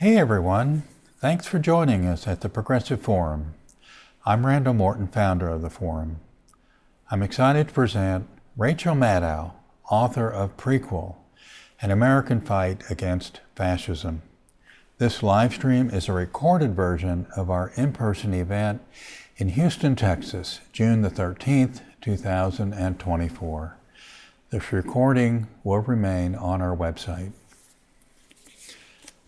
Hey everyone, thanks for joining us at the Progressive Forum. I'm Randall Morton, founder of the Forum. I'm excited to present Rachel Maddow, author of Prequel, an American Fight Against Fascism. This live stream is a recorded version of our in-person event in Houston, Texas, June the 13th, 2024. This recording will remain on our website.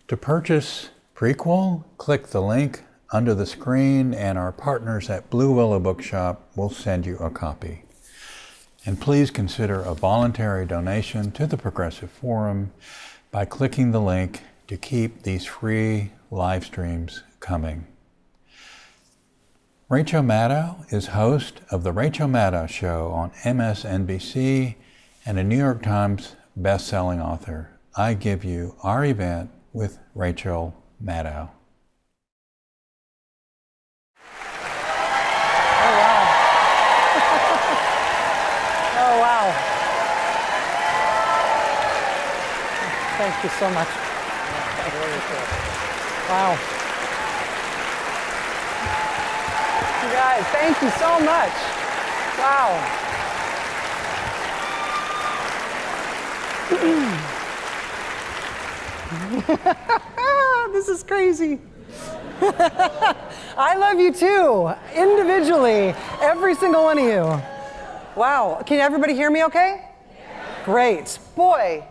To purchase Prequel, click the link under the screen and our partners at Blue Willow Bookshop will send you a copy. And please consider a voluntary donation to the Progressive Forum by clicking the link to keep these free live streams coming. Rachel Maddow is host of The Rachel Maddow Show on MSNBC and a New York Times best-selling author. I give you our event with Rachel Maddow. Oh, wow. Oh, wow. Thank you so much. Wow. You guys, thank you so much. Wow. This is crazy. I love you too, individually, every single one of you. Wow, can everybody hear me okay? Yeah. Great, boy,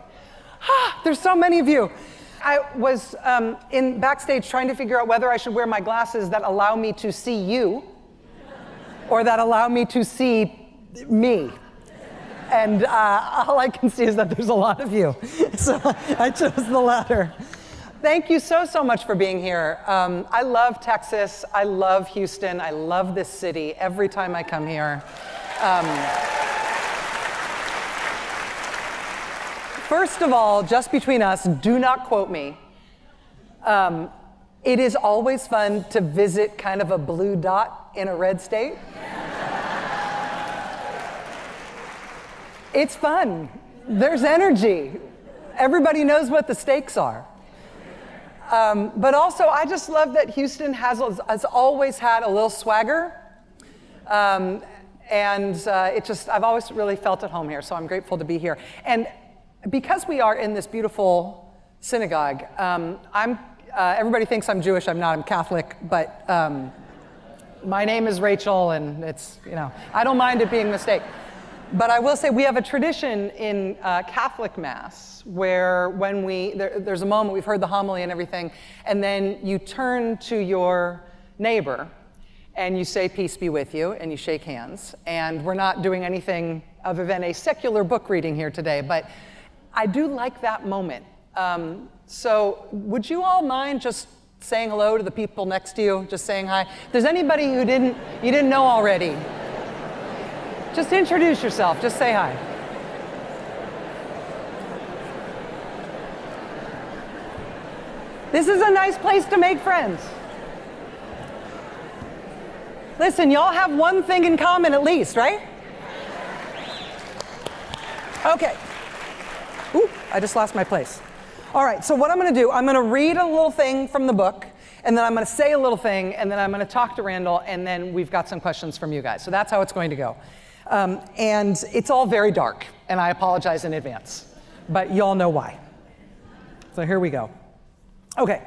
there's so many of you. I was in backstage trying to figure out whether I should wear my glasses that allow me to see you or that allow me to see me. And all I can see is that there's a lot of you. So I chose the latter. Thank you so much for being here. I love Texas. I love Houston. I love this city every time I come here. First of all, just between us, do not quote me. It is always fun to visit kind of a blue dot in a red state. It's fun. There's energy. Everybody knows what the stakes are. But also, I just love that Houston has always had a little swagger. I've always really felt at home here, so I'm grateful to be here. And because we are in this beautiful synagogue, everybody thinks I'm Jewish. I'm not. I'm Catholic. But my name is Rachel, and it's, I don't mind it being a mistake. But I will say we have a tradition in Catholic Mass where when there's a moment, we've heard the homily and everything, and then you turn to your neighbor and you say, "Peace be with you," and you shake hands. And we're not doing anything other than a secular book reading here today, but I do like that moment. So would you all mind just saying hello to the people next to you, just saying hi? If there's anybody you didn't know already, just introduce yourself, just say hi. This is a nice place to make friends. Listen, y'all have one thing in common at least, right? Okay. Ooh, I just lost my place. All right, so what I'm gonna do, I'm gonna read a little thing from the book, and then I'm gonna say a little thing, and then I'm gonna talk to Randall, and then we've got some questions from you guys. So that's how it's going to go. And it's all very dark, and I apologize in advance, but y'all know why. So here we go. Okay.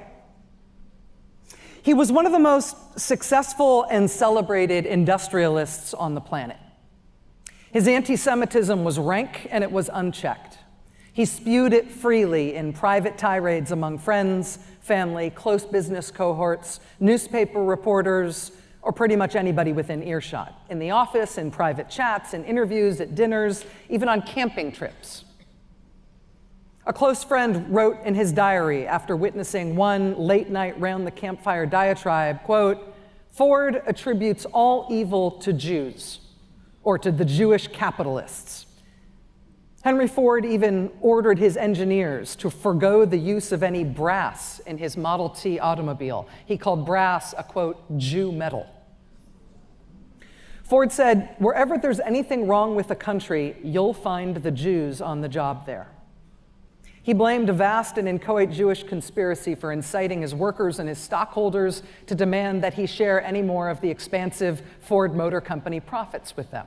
He was one of the most successful and celebrated industrialists on the planet. His anti-Semitism was rank and it was unchecked. He spewed it freely in private tirades among friends, family, close business cohorts, newspaper reporters, or pretty much anybody within earshot, in the office, in private chats, in interviews, at dinners, even on camping trips. A close friend wrote in his diary after witnessing one late-night round-the-campfire diatribe, quote, "Ford attributes all evil to Jews, or to the Jewish capitalists. Henry Ford even ordered his engineers to forgo the use of any brass in his Model T automobile. He called brass a, quote, Jew metal. Ford said, wherever there's anything wrong with the country, you'll find the Jews on the job there. He blamed a vast and inchoate Jewish conspiracy for inciting his workers and his stockholders to demand that he share any more of the expansive Ford Motor Company profits with them.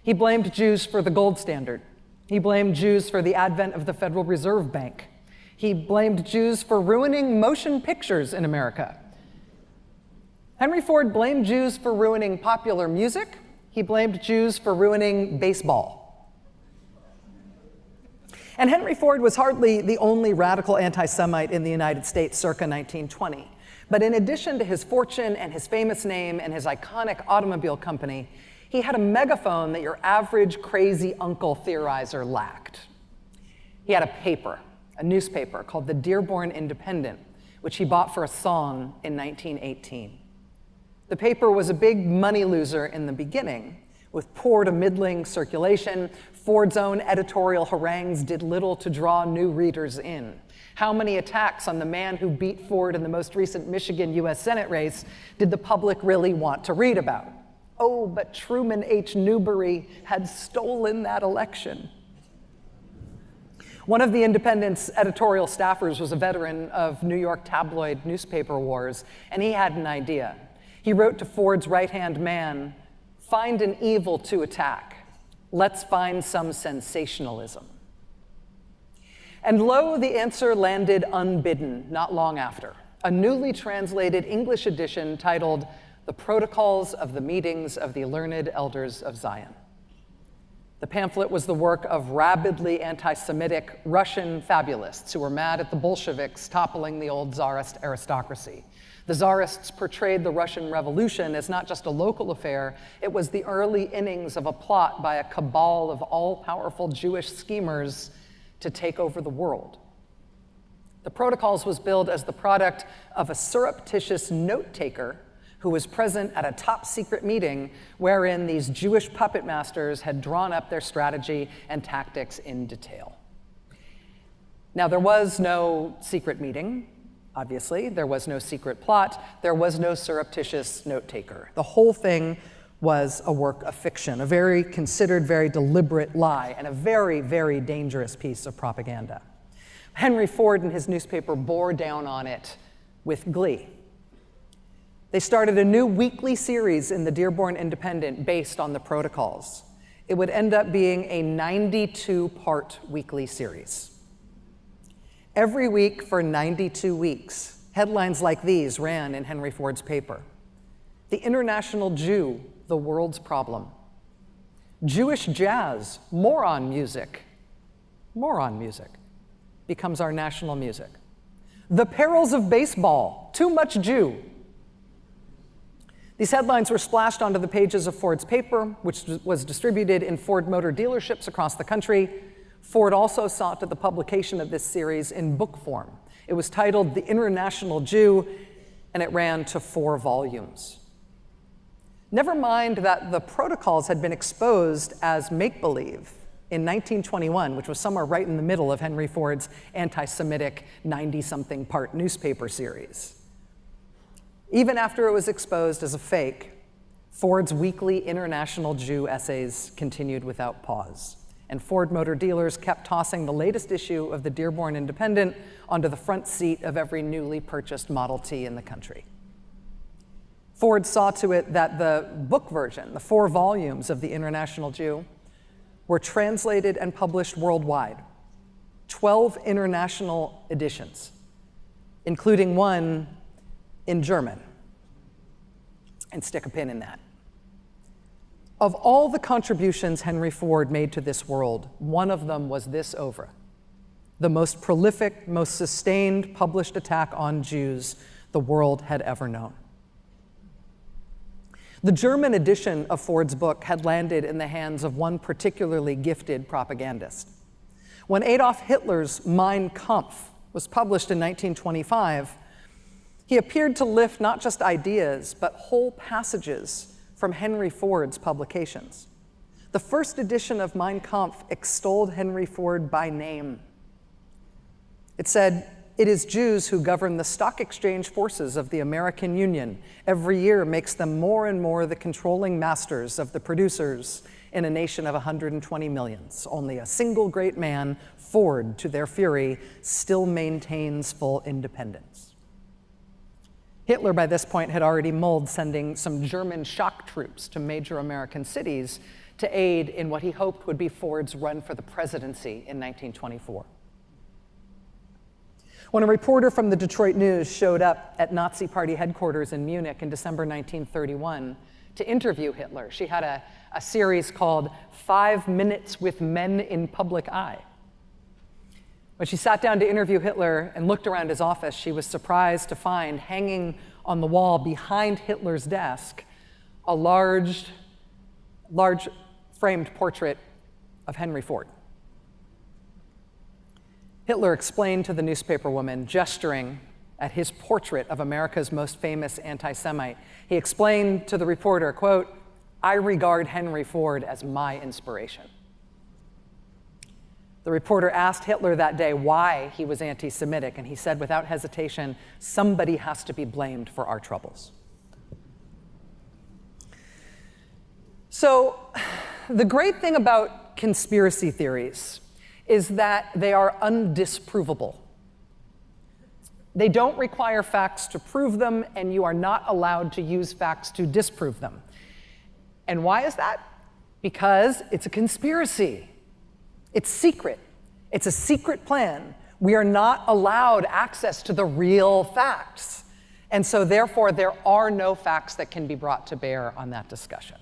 He blamed Jews for the gold standard. He blamed Jews for the advent of the Federal Reserve Bank. He blamed Jews for ruining motion pictures in America. Henry Ford blamed Jews for ruining popular music. He blamed Jews for ruining baseball. And Henry Ford was hardly the only radical anti-Semite in the United States circa 1920. But in addition to his fortune and his famous name and his iconic automobile company, he had a megaphone that your average crazy uncle theorizer lacked. He had a paper, a newspaper called the Dearborn Independent, which he bought for a song in 1918. The paper was a big money loser in the beginning. With poor to middling circulation, Ford's own editorial harangues did little to draw new readers in. How many attacks on the man who beat Ford in the most recent Michigan U.S. Senate race did the public really want to read about? Oh, but Truman H. Newberry had stolen that election. One of the Independent's editorial staffers was a veteran of New York tabloid newspaper wars, and he had an idea. He wrote to Ford's right-hand man, "Find an evil to attack. Let's find some sensationalism." And lo, the answer landed unbidden not long after. A newly translated English edition titled "The Protocols of the Meetings of the Learned Elders of Zion." The pamphlet was the work of rabidly anti-Semitic Russian fabulists who were mad at the Bolsheviks toppling the old Tsarist aristocracy. The Tsarists portrayed the Russian Revolution as not just a local affair, it was the early innings of a plot by a cabal of all-powerful Jewish schemers to take over the world. The Protocols was billed as the product of a surreptitious note-taker who was present at a top-secret meeting wherein these Jewish puppet masters had drawn up their strategy and tactics in detail. Now, there was no secret meeting. Obviously, there was no secret plot, there was no surreptitious note-taker. The whole thing was a work of fiction, a very considered, very deliberate lie, and a very, very dangerous piece of propaganda. Henry Ford and his newspaper bore down on it with glee. They started a new weekly series in the Dearborn Independent based on the Protocols. It would end up being a 92-part weekly series. Every week for 92 weeks, headlines like these ran in Henry Ford's paper. The International Jew, the World's Problem. Jewish Jazz, moron music, becomes our national music. The Perils of Baseball, too much Jew. These headlines were splashed onto the pages of Ford's paper, which was distributed in Ford Motor dealerships across the country. Ford also sought the publication of this series in book form. It was titled The International Jew, and it ran to 4 volumes. Never mind that the Protocols had been exposed as make-believe in 1921, which was somewhere right in the middle of Henry Ford's anti-Semitic 90-something part newspaper series. Even after it was exposed as a fake, Ford's weekly International Jew essays continued without pause. And Ford Motor dealers kept tossing the latest issue of the Dearborn Independent onto the front seat of every newly purchased Model T in the country. Ford saw to it that the book version, the 4 volumes of the International Jew, were translated and published worldwide. 12 international editions, including one in German. And stick a pin in that. Of all the contributions Henry Ford made to this world, one of them was this oeuvre, the most prolific, most sustained published attack on Jews the world had ever known. The German edition of Ford's book had landed in the hands of one particularly gifted propagandist. When Adolf Hitler's Mein Kampf was published in 1925, he appeared to lift not just ideas, but whole passages from Henry Ford's publications. The first edition of Mein Kampf extolled Henry Ford by name. It said, "It is Jews who govern the stock exchange forces of the American Union. Every year makes them more and more the controlling masters of the producers in a nation of 120 millions. Only a single great man, Ford, to their fury, still maintains full independence. Hitler, by this point, had already mulled sending some German shock troops to major American cities to aid in what he hoped would be Ford's run for the presidency in 1924. When a reporter from the Detroit News showed up at Nazi Party headquarters in Munich in December 1931 to interview Hitler, she had a series called 5 Minutes with Men in Public Eye. When she sat down to interview Hitler and looked around his office, she was surprised to find hanging on the wall behind Hitler's desk a large framed portrait of Henry Ford. Hitler explained to the newspaper woman, gesturing at his portrait of America's most famous anti-Semite. He explained to the reporter, quote, "I regard Henry Ford as my inspiration." The reporter asked Hitler that day why he was anti-Semitic, and he said without hesitation, "Somebody has to be blamed for our troubles." So, the great thing about conspiracy theories is that they are undisprovable. They don't require facts to prove them, and you are not allowed to use facts to disprove them. And why is that? Because it's a conspiracy. It's secret. It's a secret plan. We are not allowed access to the real facts. And so therefore, there are no facts that can be brought to bear on that discussion.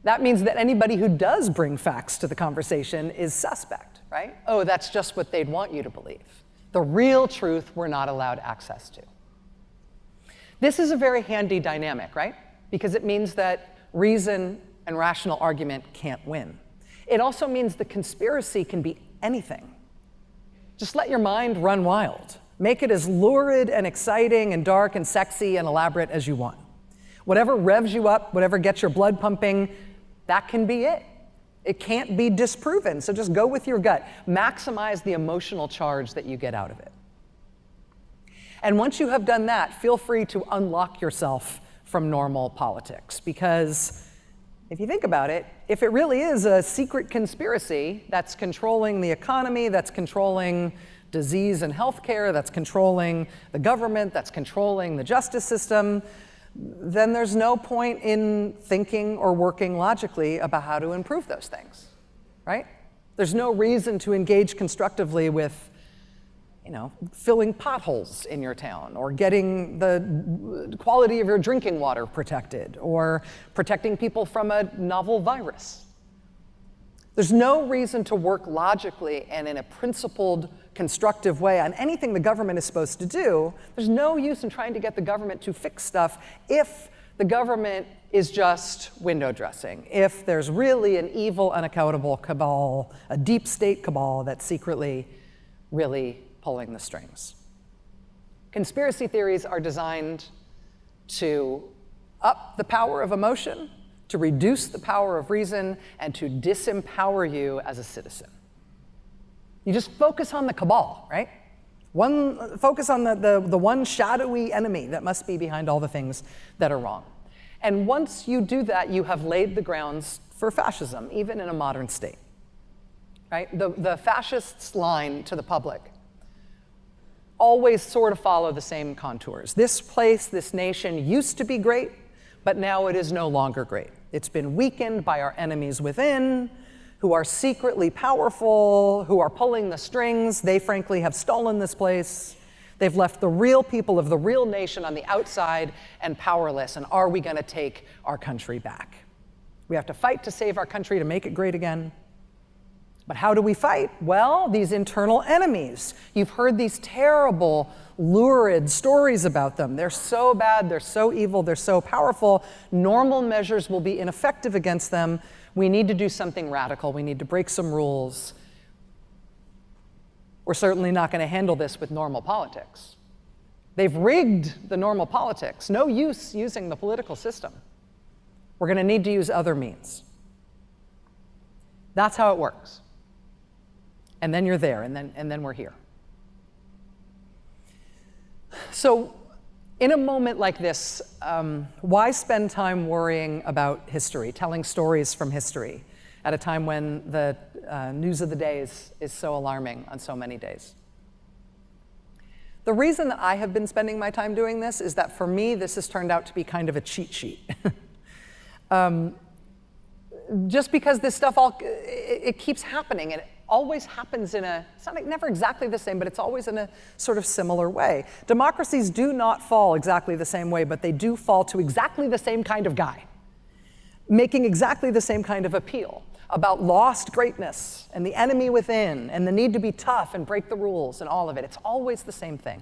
That means that anybody who does bring facts to the conversation is suspect, right? Oh, that's just what they'd want you to believe. The real truth we're not allowed access to. This is a very handy dynamic, right? Because it means that reason and rational argument can't win. It also means the conspiracy can be anything. Just let your mind run wild. Make it as lurid and exciting and dark and sexy and elaborate as you want. Whatever revs you up, whatever gets your blood pumping, that can be it. It can't be disproven, so just go with your gut. Maximize the emotional charge that you get out of it. And once you have done that, feel free to unlock yourself from normal politics, because if you think about it, if it really is a secret conspiracy that's controlling the economy, that's controlling disease and healthcare, that's controlling the government, that's controlling the justice system, then there's no point in thinking or working logically about how to improve those things, right? There's no reason to engage constructively with, filling potholes in your town, or getting the quality of your drinking water protected, or protecting people from a novel virus. There's no reason to work logically and in a principled, constructive way on anything the government is supposed to do. There's no use in trying to get the government to fix stuff if the government is just window dressing, if there's really an evil, unaccountable cabal, a deep state cabal that's secretly really pulling the strings. Conspiracy theories are designed to up the power of emotion, to reduce the power of reason, and to disempower you as a citizen. You just focus on the cabal, right? Focus on the one shadowy enemy that must be behind all the things that are wrong. And once you do that, you have laid the grounds for fascism, even in a modern state, right? The fascists' line to the public always sort of follow the same contours. This place, this nation used to be great, but now it is no longer great. It's been weakened by our enemies within, who are secretly powerful, who are pulling the strings. They frankly have stolen this place. They've left the real people of the real nation on the outside and powerless. And are we going to take our country back? We have to fight to save our country, to make it great again. But how do we fight? Well, these internal enemies. You've heard these terrible, lurid stories about them. They're so bad, they're so evil, they're so powerful. Normal measures will be ineffective against them. We need to do something radical. We need to break some rules. We're certainly not going to handle this with normal politics. They've rigged the normal politics. No use using the political system. We're going to need to use other means. That's how it works. And then you're there, and then we're here. So In a moment like this, why spend time worrying about history, telling stories from history at a time when the news of the day is so alarming on so many days? The reason that I have been spending my time doing this is that for me, this has turned out to be kind of a cheat sheet. Just because this stuff it keeps happening, and it always happens in it's not never exactly the same, but it's always in a sort of similar way. Democracies do not fall exactly the same way, but they do fall to exactly the same kind of guy, making exactly the same kind of appeal about lost greatness and the enemy within and the need to be tough and break the rules and all of it. It's always the same thing.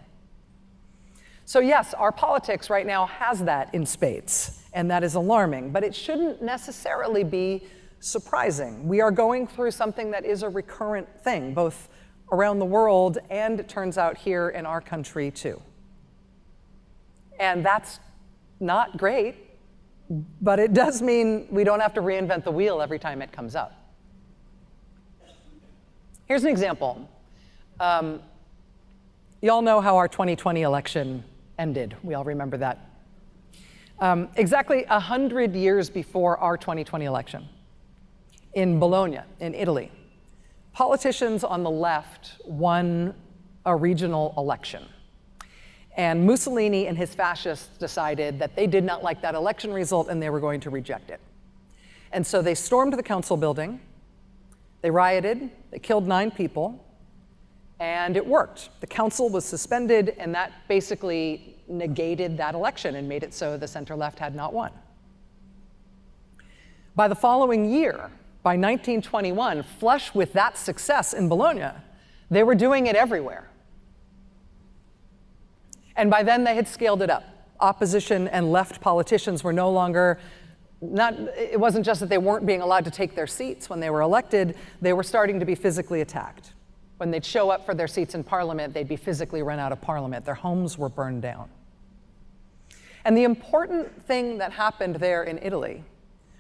So yes, our politics right now has that in spades, and that is alarming, but it shouldn't necessarily be surprising. We are going through something that is a recurrent thing, both around the world and, it turns out, here in our country too. And that's not great, but it does mean we don't have to reinvent the wheel every time it comes up. Here's an example. You all know how our 2020 election ended. We all remember that. Exactly 100 years before our 2020 election, in Bologna, in Italy, politicians on the left won a regional election. And Mussolini and his fascists decided that they did not like that election result and they were going to reject it. And so they stormed the council building, they rioted, they killed 9 people, and it worked. The council was suspended, and that basically negated that election and made it so the center-left had not won. By the following year, by 1921, flush with that success in Bologna, they were doing it everywhere. And by then they had scaled it up. Opposition and left politicians were no longer, it wasn't just that they weren't being allowed to take their seats when they were elected, they were starting to be physically attacked. When they'd show up for their seats in parliament, they'd be physically run out of parliament. Their homes were burned down. And the important thing that happened there in Italy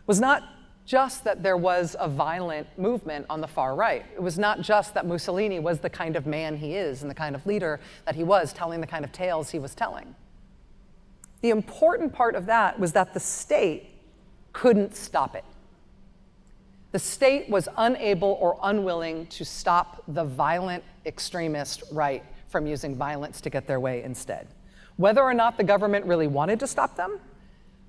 was not just that there was a violent movement on the far right. It was not just that Mussolini was the kind of man he is and the kind of leader that he was, telling the kind of tales he was telling. The important part of that was that the state couldn't stop it. The state was unable or unwilling to stop the violent extremist right from using violence to get their way instead. Whether or not the government really wanted to stop them,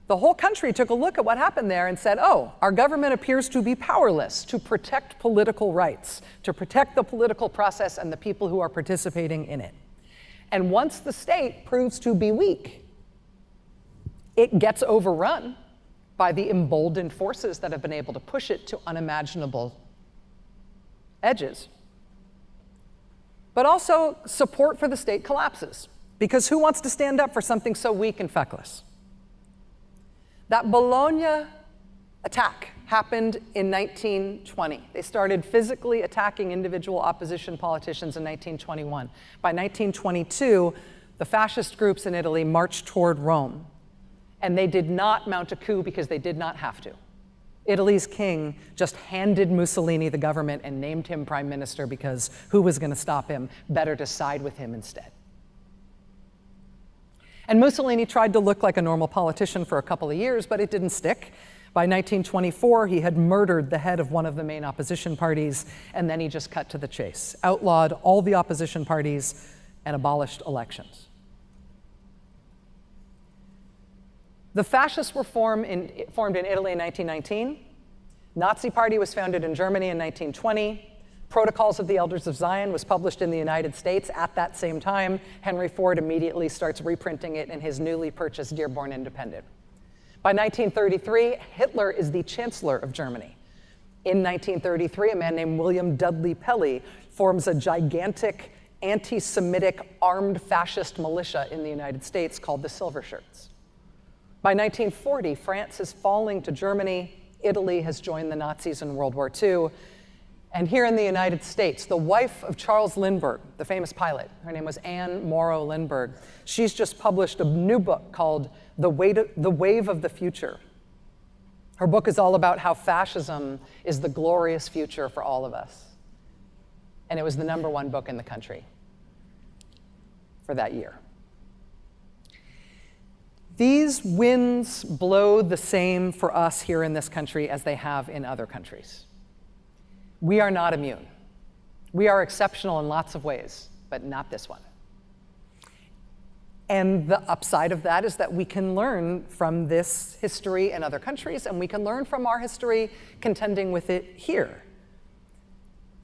the whole country took a look at what happened there and said, oh, our government appears to be powerless to protect political rights, to protect the political process and the people who are participating in it. And once the state proves to be weak, it gets overrun by the emboldened forces that have been able to push it to unimaginable edges. But also, support for the state collapses, because who wants to stand up for something so weak and feckless? That Bologna attack happened in 1920. They started physically attacking individual opposition politicians in 1921. By 1922, the fascist groups in Italy marched toward Rome. And they did not mount a coup because they did not have to. Italy's king just handed Mussolini the government and named him prime minister because who was going to stop him? Better to side with him instead. And Mussolini tried to look like a normal politician for a couple of years, but it didn't stick. By 1924, he had murdered the head of one of the main opposition parties, and then he just cut to the chase, outlawed all the opposition parties, and abolished elections. The fascists were formed in Italy in 1919. Nazi Party was founded in Germany in 1920. Protocols of the Elders of Zion was published in the United States at that same time. Henry Ford immediately starts reprinting it in his newly purchased Dearborn Independent. By 1933, Hitler is the Chancellor of Germany. In 1933, a man named William Dudley Pelley forms a gigantic anti-Semitic armed fascist militia in the United States called the Silver Shirts. By 1940, France is falling to Germany. Italy has joined the Nazis in World War II. And here in the United States, the wife of Charles Lindbergh, the famous pilot, her name was Anne Morrow Lindbergh, she's just published a new book called The Wave of the Future. Her book is all about how fascism is the glorious future for all of us. And it was the #1 book in the country for that year. These winds blow the same for us here in this country as they have in other countries. We are not immune. We are exceptional in lots of ways, but not this one. And the upside of that is that we can learn from this history in other countries, and we can learn from our history contending with it here.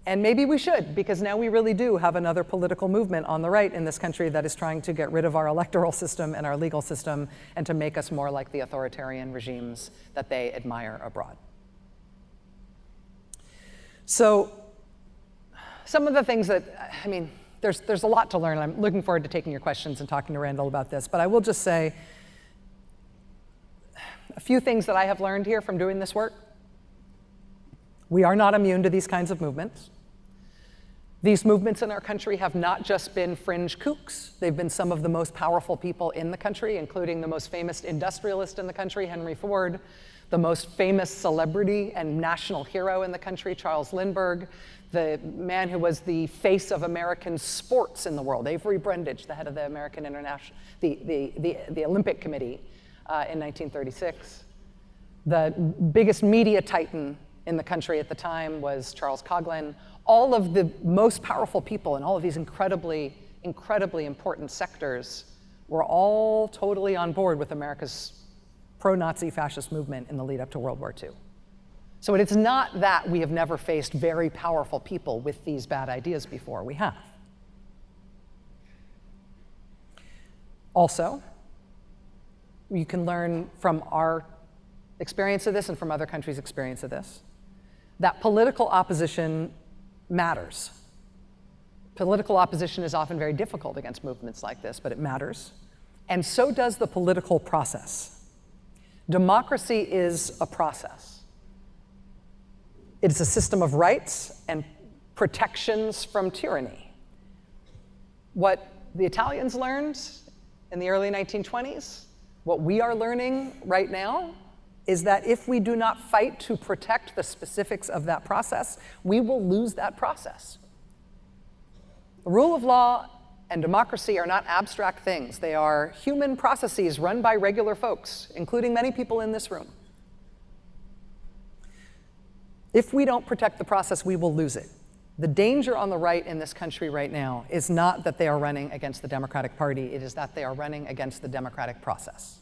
And maybe we should, because now we really do have another political movement on the right in this country that is trying to get rid of our electoral system and our legal system and to make us more like the authoritarian regimes that they admire abroad. So some of the things that, I mean, there's a lot to learn. I'm looking forward to taking your questions and talking to Randall about this, but I will just say a few things that I have learned here from doing this work. We are not immune to these kinds of movements. These movements in our country have not just been fringe kooks. They've been some of the most powerful people in the country, including the most famous industrialist in the country, Henry Ford, the most famous celebrity and national hero in the country, Charles Lindbergh, the man who was the face of American sports in the world, Avery Brundage, the head of the American International, the Olympic Committee in 1936. The biggest media titan in the country at the time was Charles Coughlin. All of the most powerful people in all of these incredibly, incredibly important sectors were all totally on board with America's pro-Nazi fascist movement in the lead up to World War II. So it's not that we have never faced very powerful people with these bad ideas before. We have. Also, you can learn from our experience of this and from other countries' experience of this, that political opposition matters. Political opposition is often very difficult against movements like this, but it matters. And so does the political process. Democracy is a process. It is a system of rights and protections from tyranny. What the Italians learned in the early 1920s, what we are learning right now, is that if we do not fight to protect the specifics of that process, we will lose that process. The rule of law and democracy are not abstract things. They are human processes run by regular folks, including many people in this room. If we don't protect the process, we will lose it. The danger on the right in this country right now is not that they are running against the Democratic Party, it is that they are running against the democratic process.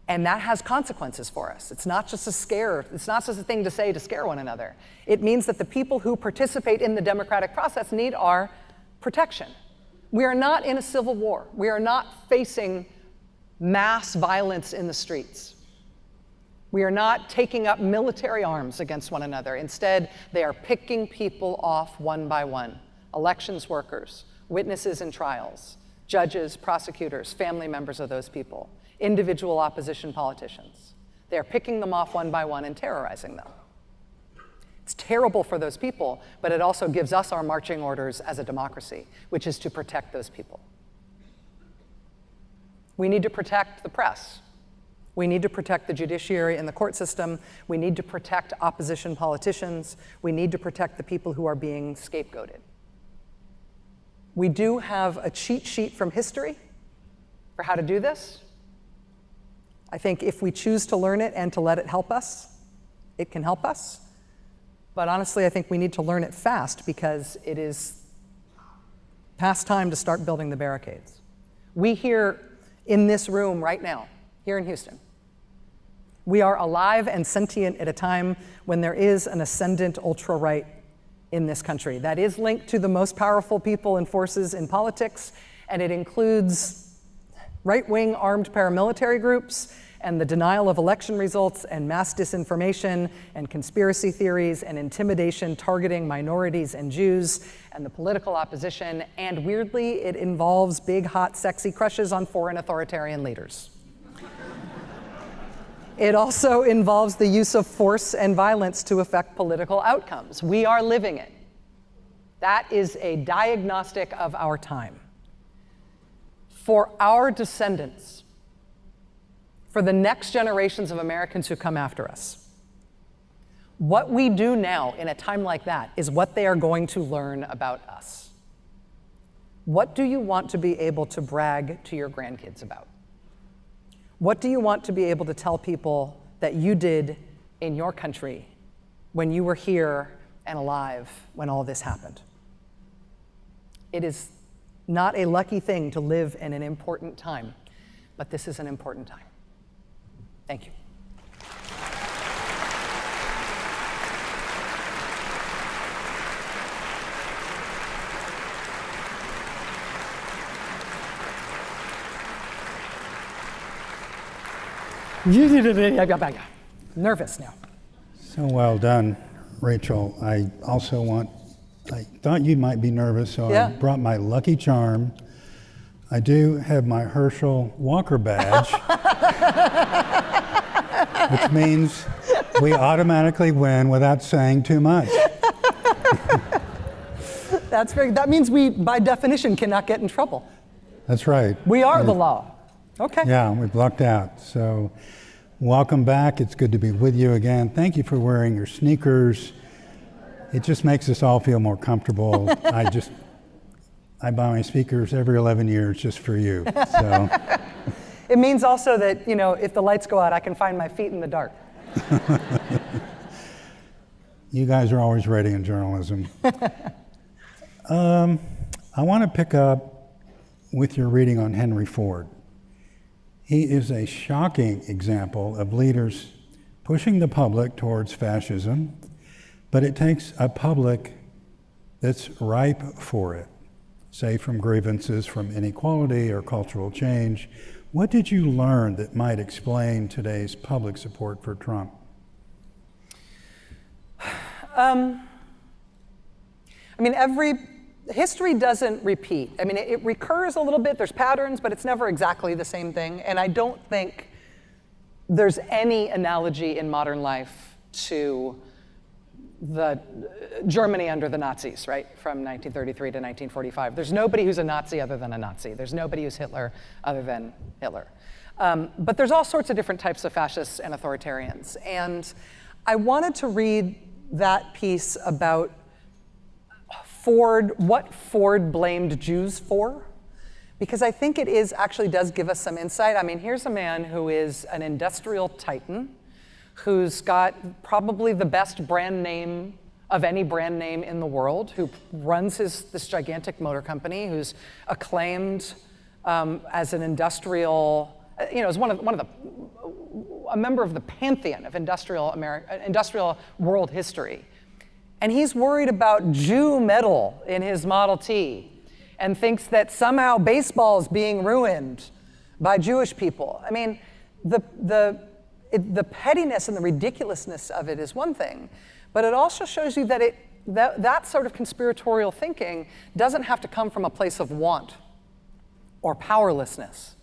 And that has consequences for us. It's not just a scare, it's not just a thing to say to scare one another. It means that the people who participate in the democratic process need our protection. We are not in a civil war. We are not facing mass violence in the streets. We are not taking up military arms against one another. Instead, they are picking people off one by one. Elections workers, witnesses in trials, judges, prosecutors, family members of those people, individual opposition politicians. They're picking them off one by one and terrorizing them. It's terrible for those people, but it also gives us our marching orders as a democracy, which is to protect those people. We need to protect the press. We need to protect the judiciary and the court system. We need to protect opposition politicians. We need to protect the people who are being scapegoated. We do have a cheat sheet from history for how to do this. I think if we choose to learn it and to let it help us, it can help us. But honestly, I think we need to learn it fast because it is past time to start building the barricades. We here in this room right now, here in Houston, we are alive and sentient at a time when there is an ascendant ultra-right in this country that is linked to the most powerful people and forces in politics, and it includes right-wing armed paramilitary groups and the denial of election results and mass disinformation and conspiracy theories and intimidation targeting minorities and Jews and the political opposition, and weirdly, it involves big, hot, sexy crushes on foreign authoritarian leaders. It also involves the use of force and violence to affect political outcomes. We are living it. That is a diagnostic of our time. For our descendants, for the next generations of Americans who come after us, what we do now in a time like that is what they are going to learn about us. What do you want to be able to brag to your grandkids about? What do you want to be able to tell people that you did in your country when you were here and alive when all this happened? It is not a lucky thing to live in an important time, but this is an important time. Thank you. Nervous now. So well done, Rachel. I thought you might be nervous, so Yeah. I brought my lucky charm. I do have my Herschel Walker badge, which means we automatically win without saying too much. That means we, by definition, cannot get in trouble. That's right. We are the law. Okay. Yeah, we've lucked out. So welcome back. It's good to be with you again. Thank you for wearing your sneakers. It just makes us all feel more comfortable. I buy my speakers every 11 years just for you. So It means also that, you know, if the lights go out, I can find my feet in the dark. you guys are always ready in journalism. I want to pick up with your reading on Henry Ford. He is a shocking example of leaders pushing the public towards fascism, but it takes a public that's ripe for it, say from grievances from inequality or cultural change. What did you learn that might explain today's public support for Trump? I mean, history doesn't repeat. I mean, it recurs a little bit, there's patterns, but it's never exactly the same thing. And I don't think there's any analogy in modern life to the Germany under the Nazis, right? From 1933 to 1945. There's nobody who's a Nazi other than a Nazi. There's nobody who's Hitler other than Hitler. But there's all sorts of different types of fascists and authoritarians. And I wanted to read that piece about what Ford blamed Jews for, because I think it actually does give us some insight. I mean, here's a man who is an industrial titan, who's got probably the best brand name of any brand name in the world, who runs this gigantic motor company, who's acclaimed as an industrial, as a member of the pantheon of industrial world history. And he's worried about Jew metal in his Model T and thinks that somehow baseball is being ruined by Jewish people. I mean, the pettiness and the ridiculousness of it is one thing, but it also shows you that that sort of conspiratorial thinking doesn't have to come from a place of want or powerlessness.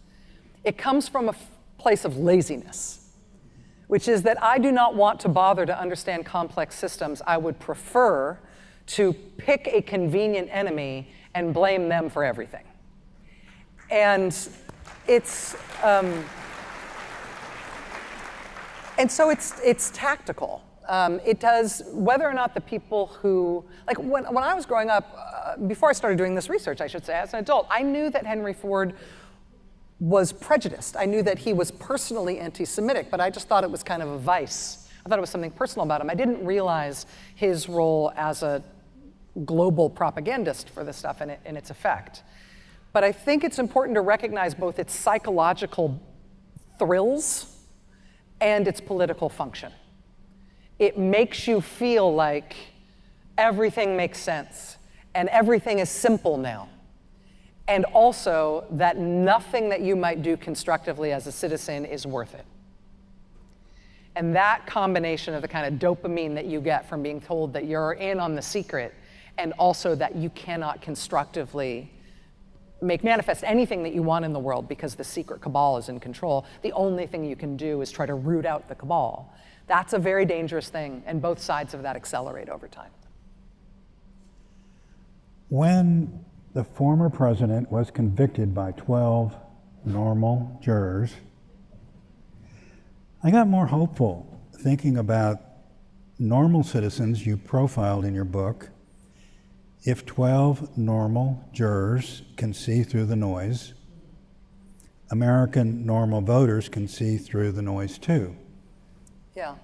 It comes from a place of laziness, which is that I do not want to bother to understand complex systems. I would prefer to pick a convenient enemy and blame them for everything. And so it's tactical. It does, whether or not the people who, like when I was growing up, before I started doing this research, I should say, as an adult, I knew that Henry Ford was prejudiced. I knew that he was personally anti-Semitic, but I just thought it was kind of a vice. I thought it was something personal about him. I didn't realize his role as a global propagandist for this stuff and its effect. But I think it's important to recognize both its psychological thrills and its political function. It makes you feel like everything makes sense and everything is simple now. And also that nothing that you might do constructively as a citizen is worth it. And that combination of the kind of dopamine that you get from being told that you're in on the secret, and also that you cannot constructively make manifest anything that you want in the world because the secret cabal is in control. The only thing you can do is try to root out the cabal. That's a very dangerous thing, and both sides of that accelerate over time. When the former president was convicted by 12 normal jurors, I got more hopeful thinking about normal citizens you profiled in your book If 12 normal jurors can see through the noise, American normal voters can see through the noise too. Yeah.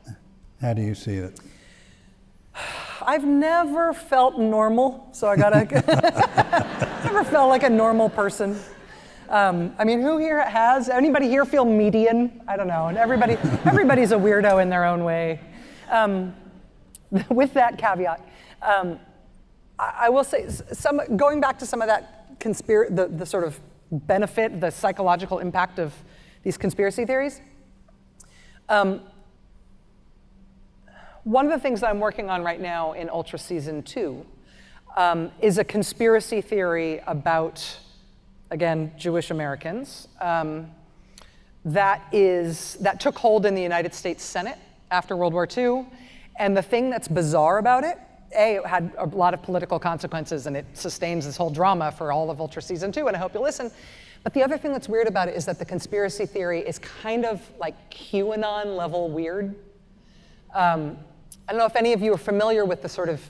How do you see it? I've never felt normal, so I gotta, never felt like a normal person. I mean, who here has? Anybody here feel median? I don't know. And everybody's a weirdo in their own way. With that caveat, I will say, going back to some of that the sort of benefit, the psychological impact of these conspiracy theories. One of the things that I'm working on right now in Ultra Season 2 is a conspiracy theory about, again, Jewish Americans that took hold in the United States Senate after World War II. And the thing that's bizarre about it, it had a lot of political consequences and it sustains this whole drama for all of Ultra Season 2, and I hope you'll listen. But the other thing that's weird about it is that the conspiracy theory is kind of like QAnon level weird. I don't know if any of you are familiar with the sort of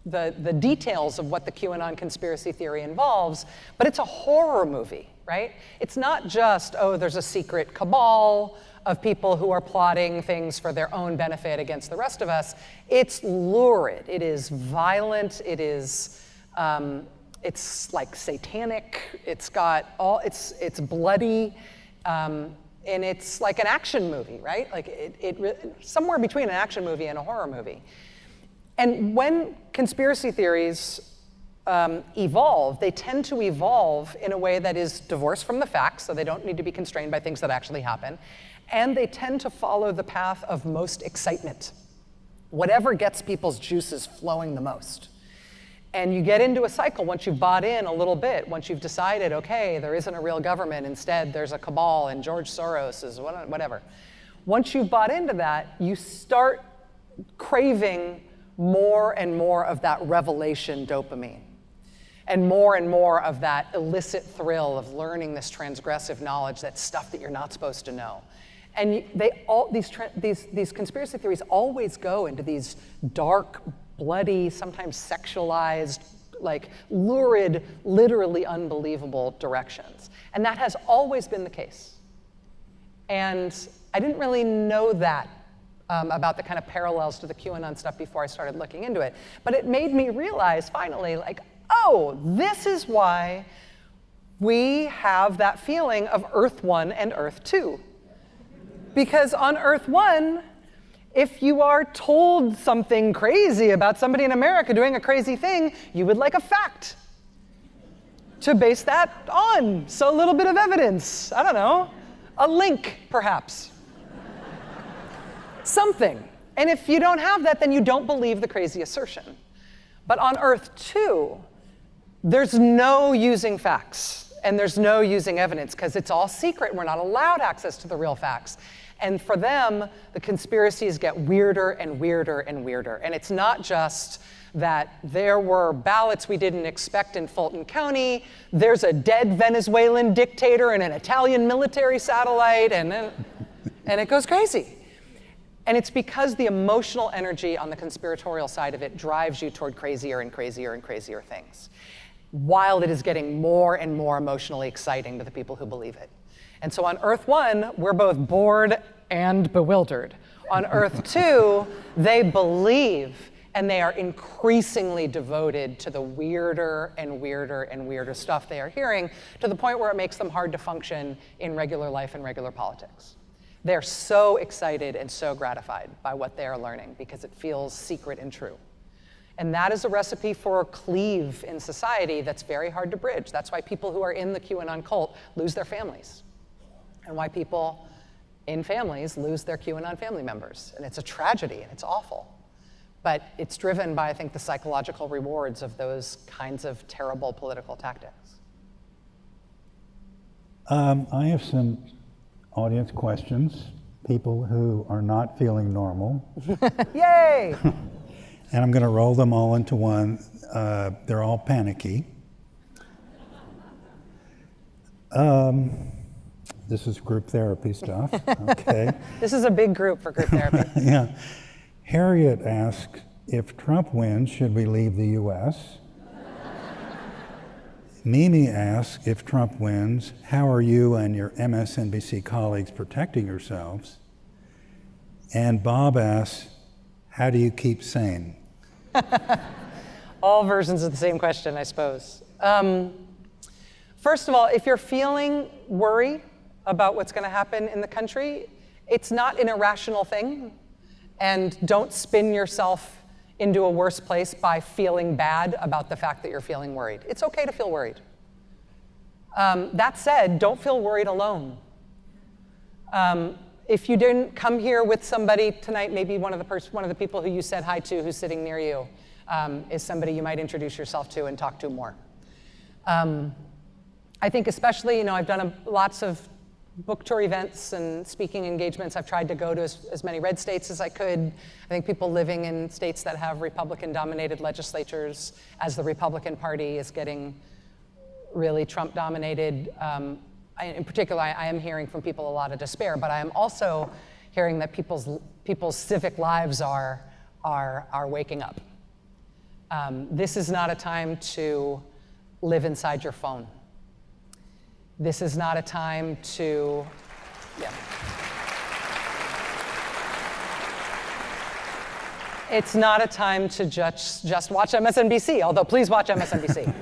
the details of what the QAnon conspiracy theory involves, but it's a horror movie, right? It's not just, oh, there's a secret cabal of people who are plotting things for their own benefit against the rest of us. It's lurid, it is violent, it is, it's like satanic, it's bloody, and it's like an action movie, right? Like somewhere between an action movie and a horror movie. And when conspiracy theories evolve, they tend to evolve in a way that is divorced from the facts, so they don't need to be constrained by things that actually happen. And they tend to follow the path of most excitement, whatever gets people's juices flowing the most. And you get into a cycle once you've bought in a little bit, once you've decided, okay, there isn't a real government, instead there's a cabal and George Soros is whatever. Once you've bought into that, you start craving more and more of that revelation dopamine, and more of that illicit thrill of learning this transgressive knowledge, that stuff that you're not supposed to know. And these conspiracy theories always go into these dark, bloody, sometimes sexualized, like lurid, literally unbelievable directions. And that has always been the case. And I didn't really know that about the kind of parallels to the QAnon stuff before I started looking into it. But it made me realize finally, like, oh, this is why we have that feeling of Earth 1 and Earth 2. Because on Earth 1, if you are told something crazy about somebody in America doing a crazy thing, you would like a fact to base that on. So a little bit of evidence, I don't know, a link perhaps. Something. And if you don't have that, then you don't believe the crazy assertion. But on Earth 2, there's no using facts and there's no using evidence because it's all secret. We're not allowed access to the real facts. And for them, the conspiracies get weirder and weirder and weirder. And it's not just that there were ballots we didn't expect in Fulton County, there's a dead Venezuelan dictator and an Italian military satellite, and it goes crazy. And it's because the emotional energy on the conspiratorial side of it drives you toward crazier and crazier and crazier things, while it is getting more and more emotionally exciting to the people who believe it. And so on Earth 1, we're both bored and bewildered. On Earth 2, they believe, and they are increasingly devoted to the weirder and weirder and weirder stuff they are hearing, to the point where it makes them hard to function in regular life and regular politics. They're so excited and so gratified by what they are learning because it feels secret and true. And that is a recipe for a cleave in society that's very hard to bridge. That's why people who are in the QAnon cult lose their families, and why people in families lose their QAnon family members. And it's a tragedy and it's awful. But it's driven by, I think, the psychological rewards of those kinds of terrible political tactics. I have some audience questions, people who are not feeling normal. Yay! And I'm going to roll them all into one. They're all panicky. This is group therapy stuff. Okay. This is a big group for group therapy. Yeah. Harriet asks, if Trump wins, should we leave the U.S.? Mimi asks, if Trump wins, how are you and your MSNBC colleagues protecting yourselves? And Bob asks, how do you keep sane? All versions of the same question, I suppose. First of all, if you're feeling worry about what's going to happen in the country, it's not an irrational thing. And don't spin yourself into a worse place by feeling bad about the fact that you're feeling worried. It's okay to feel worried. That said, don't feel worried alone. If you didn't come here with somebody tonight, maybe one of the people who you said hi to who's sitting near you is somebody you might introduce yourself to and talk to more. I think especially, I've done lots of book tour events and speaking engagements. I've tried to go to as many red states as I could. I think people living in states that have Republican-dominated legislatures, as the Republican Party is getting really Trump-dominated. In particular, I am hearing from people a lot of despair, but I am also hearing that people's civic lives are waking up. This is not a time to live inside your phone. This is not a time to, It's not a time to just watch MSNBC, although please watch MSNBC.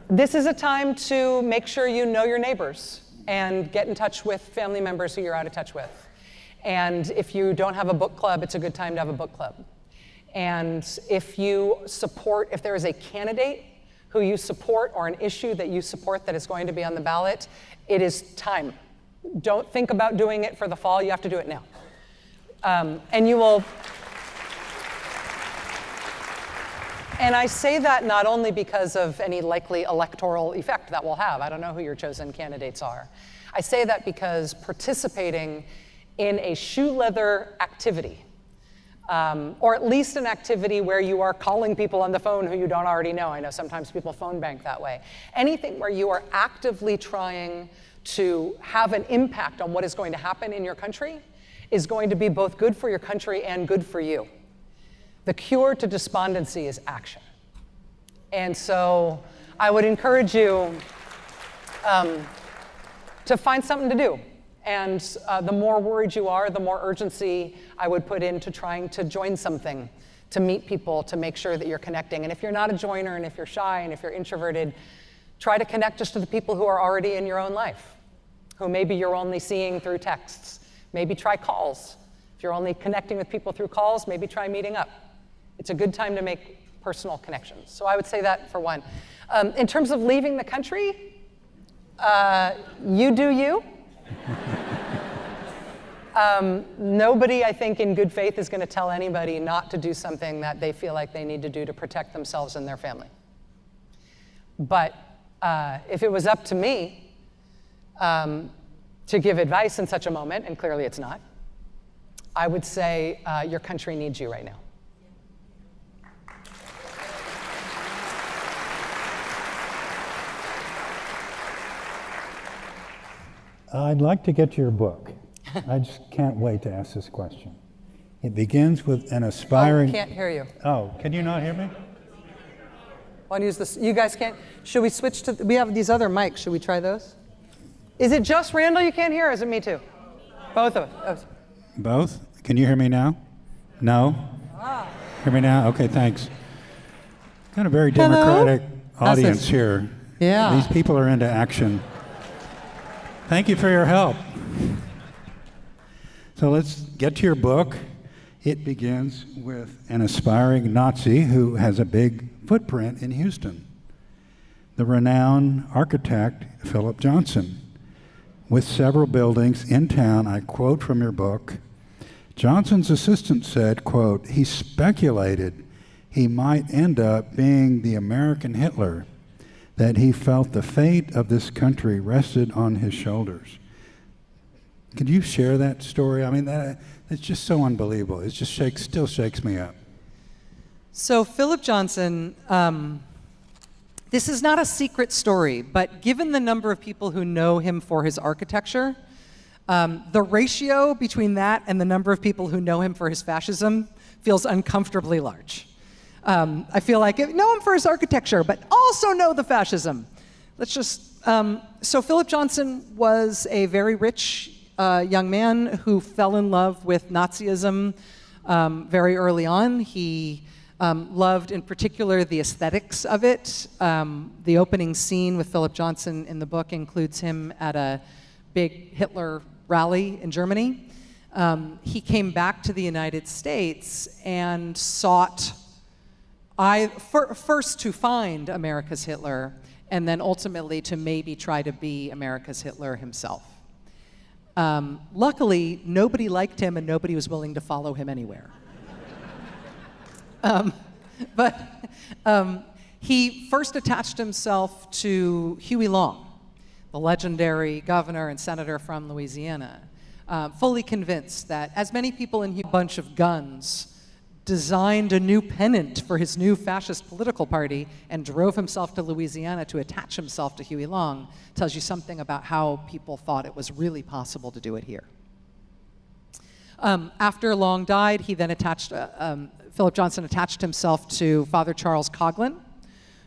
This is a time to make sure you know your neighbors and get in touch with family members who you're out of touch with. And if you don't have a book club, it's a good time to have a book club. And if there is a candidate who you support or an issue that you support that is going to be on the ballot, it is time. Don't think about doing it for the fall, you have to do it now. And you will, and I say that not only because of any likely electoral effect that will have. I don't know who your chosen candidates are. I say that because participating in a shoe leather activity, or at least an activity where you are calling people on the phone who you don't already know. I know sometimes people phone bank that way. Anything where you are actively trying to have an impact on what is going to happen in your country is going to be both good for your country and good for you. The cure to despondency is action. And so I would encourage you to find something to do. And the more worried you are, the more urgency I would put into trying to join something, to meet people, to make sure that you're connecting. And if you're not a joiner, and if you're shy, and if you're introverted, try to connect just to the people who are already in your own life, who maybe you're only seeing through texts. Maybe try calls. If you're only connecting with people through calls, maybe try meeting up. It's a good time to make personal connections. So I would say that for one. In terms of leaving the country, you do you. Nobody, I think, in good faith is going to tell anybody not to do something that they feel like they need to do to protect themselves and their family. But if it was up to me to give advice in such a moment, and clearly it's not, I would say your country needs you right now. I'd like to get to your book. I just can't wait to ask this question. It begins with an aspiring... I can't hear you. Oh, can you not hear me? Want to use this? You guys can't? Should we switch to... We have these other mics. Should we try those? Is it just Randall you can't hear, or is it me too? Both of us. Oh. Both? Can you hear me now? No? Ah. Hear me now? Okay, thanks. Got a very democratic audience here. Yeah. These people are into action. Thank you for your help. So let's get to your book. It begins with an aspiring Nazi who has a big footprint in Houston. The renowned architect, Philip Johnson, with several buildings in town. I quote from your book, Johnson's assistant said, quote, he speculated he might end up being the American Hitler, that he felt the fate of this country rested on his shoulders. Could you share that story? I mean, it's just so unbelievable. It just still shakes me up. So Philip Johnson, this is not a secret story, but given the number of people who know him for his architecture, the ratio between that and the number of people who know him for his fascism feels uncomfortably large. I feel like, know him for his architecture, but also know the fascism. Let's just, so Philip Johnson was a very rich young man who fell in love with Nazism very early on. He loved in particular the aesthetics of it. The opening scene with Philip Johnson in the book includes him at a big Hitler rally in Germany. He came back to the United States and sought first to find America's Hitler, and then ultimately to maybe try to be America's Hitler himself. Luckily, nobody liked him and nobody was willing to follow him anywhere. But he first attached himself to Huey Long, the legendary governor and senator from Louisiana, fully convinced that, as many people in a bunch of guns, designed a new pennant for his new fascist political party and drove himself to Louisiana to attach himself to Huey Long, tells you something about how people thought it was really possible to do it here. After Long died, he then Philip Johnson attached himself to Father Charles Coughlin,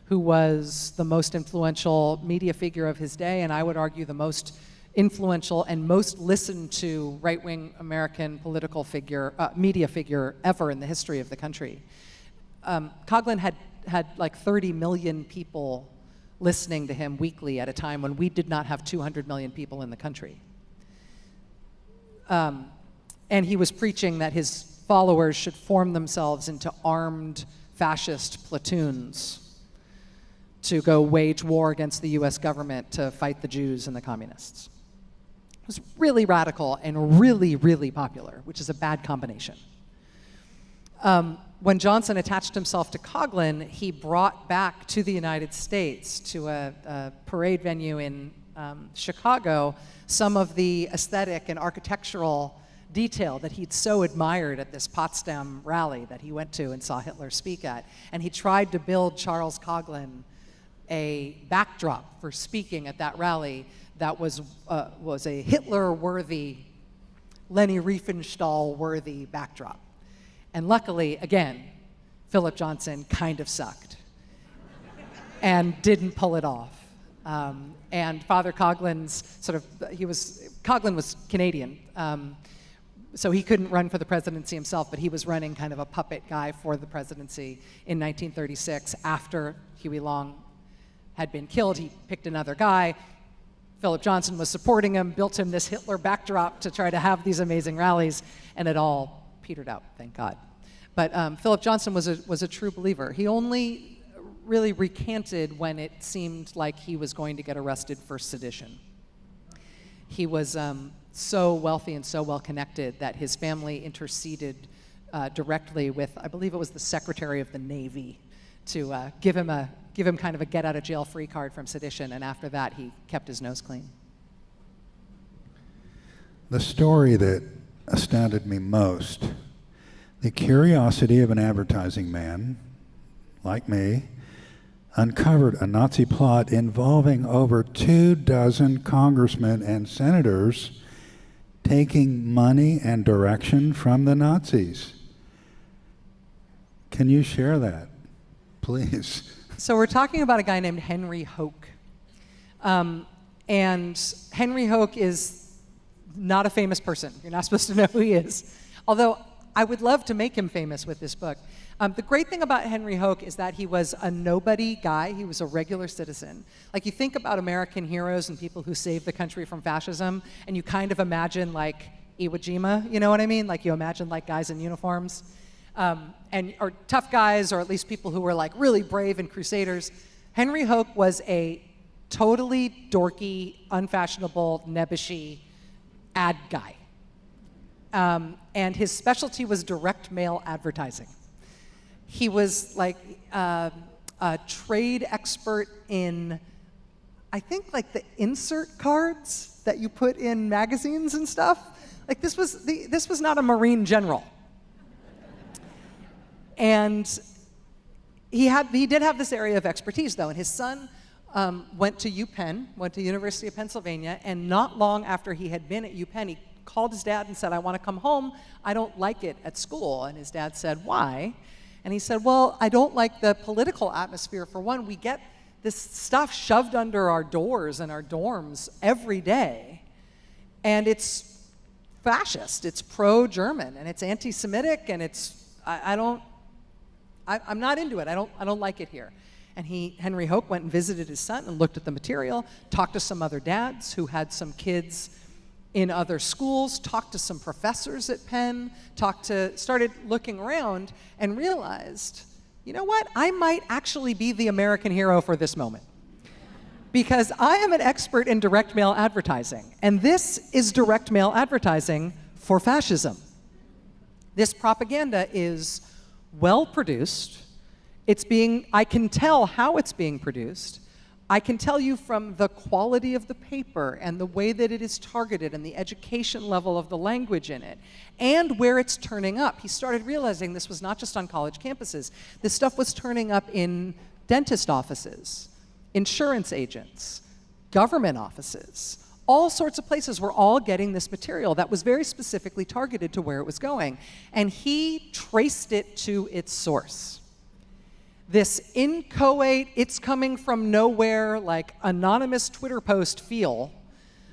who was the most influential media figure of his day, and I would argue the most influential and most listened to right-wing American political figure, media figure ever in the history of the country. Coughlin had like 30 million people listening to him weekly at a time when we did not have 200 million people in the country. And he was preaching that his followers should form themselves into armed fascist platoons to go wage war against the US government to fight the Jews and the communists. It was really radical and really, really popular, which is a bad combination. When Johnson attached himself to Coughlin, he brought back to the United States, to a parade venue in Chicago, some of the aesthetic and architectural detail that he'd so admired at this Potsdam rally that he went to and saw Hitler speak at. And he tried to build Charles Coughlin a backdrop for speaking at that rally that was a Hitler-worthy, Leni Riefenstahl-worthy backdrop. And luckily, again, Philip Johnson kind of sucked and didn't pull it off. And Father Coughlin's Coughlin was Canadian, so he couldn't run for the presidency himself, but he was running kind of a puppet guy for the presidency in 1936 after Huey Long had been killed. He picked another guy. Philip Johnson was supporting him, built him this Hitler backdrop to try to have these amazing rallies, and it all petered out, thank God. But Philip Johnson was a true believer. He only really recanted when it seemed like he was going to get arrested for sedition. He was so wealthy and so well connected that his family interceded directly with, I believe it was the Secretary of the Navy, to give him kind of a get out of jail free card from sedition, and after that he kept his nose clean. The story that astounded me most, the curiosity of an advertising man like me uncovered a Nazi plot involving over 24 congressmen and senators taking money and direction from the Nazis. Can you share that, please? So we're talking about a guy named Henry Hoke. And Henry Hoke is not a famous person. You're not supposed to know who he is. Although I would love to make him famous with this book. The great thing about Henry Hoke is that he was a nobody guy. He was a regular citizen. Like, you think about American heroes and people who saved the country from fascism, and you kind of imagine like Iwo Jima, you know what I mean? Like, you imagine like guys in uniforms, or tough guys, or at least people who were like really brave and crusaders. Henry Hoke was a totally dorky, unfashionable, nebbishy ad guy. And his specialty was direct mail advertising. He was like a trade expert in, I think, like the insert cards that you put in magazines and stuff. Like, this was not a Marine general. And he did have this area of expertise, though, and his son went to UPenn, went to University of Pennsylvania, and not long after he had been at UPenn, he called his dad and said, "I want to come home. I don't like it at school." And his dad said, "Why?" And he said, well, I don't like the political atmosphere. For one, we get this stuff shoved under our doors and our dorms every day, and it's fascist, it's pro-German, and it's anti-Semitic, and I'm not into it. I don't like it here. And Henry Hoke went and visited his son and looked at the material, talked to some other dads who had some kids in other schools, talked to some professors at Penn, started looking around and realized, you know what? I might actually be the American hero for this moment. Because I am an expert in direct mail advertising, and this is direct mail advertising for fascism. This propaganda is well produced. I can tell how it's being produced. I can tell you from the quality of the paper and the way that it is targeted and the education level of the language in it and where it's turning up. He started realizing this was not just on college campuses. This stuff was turning up in dentist offices, insurance agents, government offices. All sorts of places were all getting this material that was very specifically targeted to where it was going. And he traced it to its source. This inchoate, it's coming from nowhere, like anonymous Twitter post feel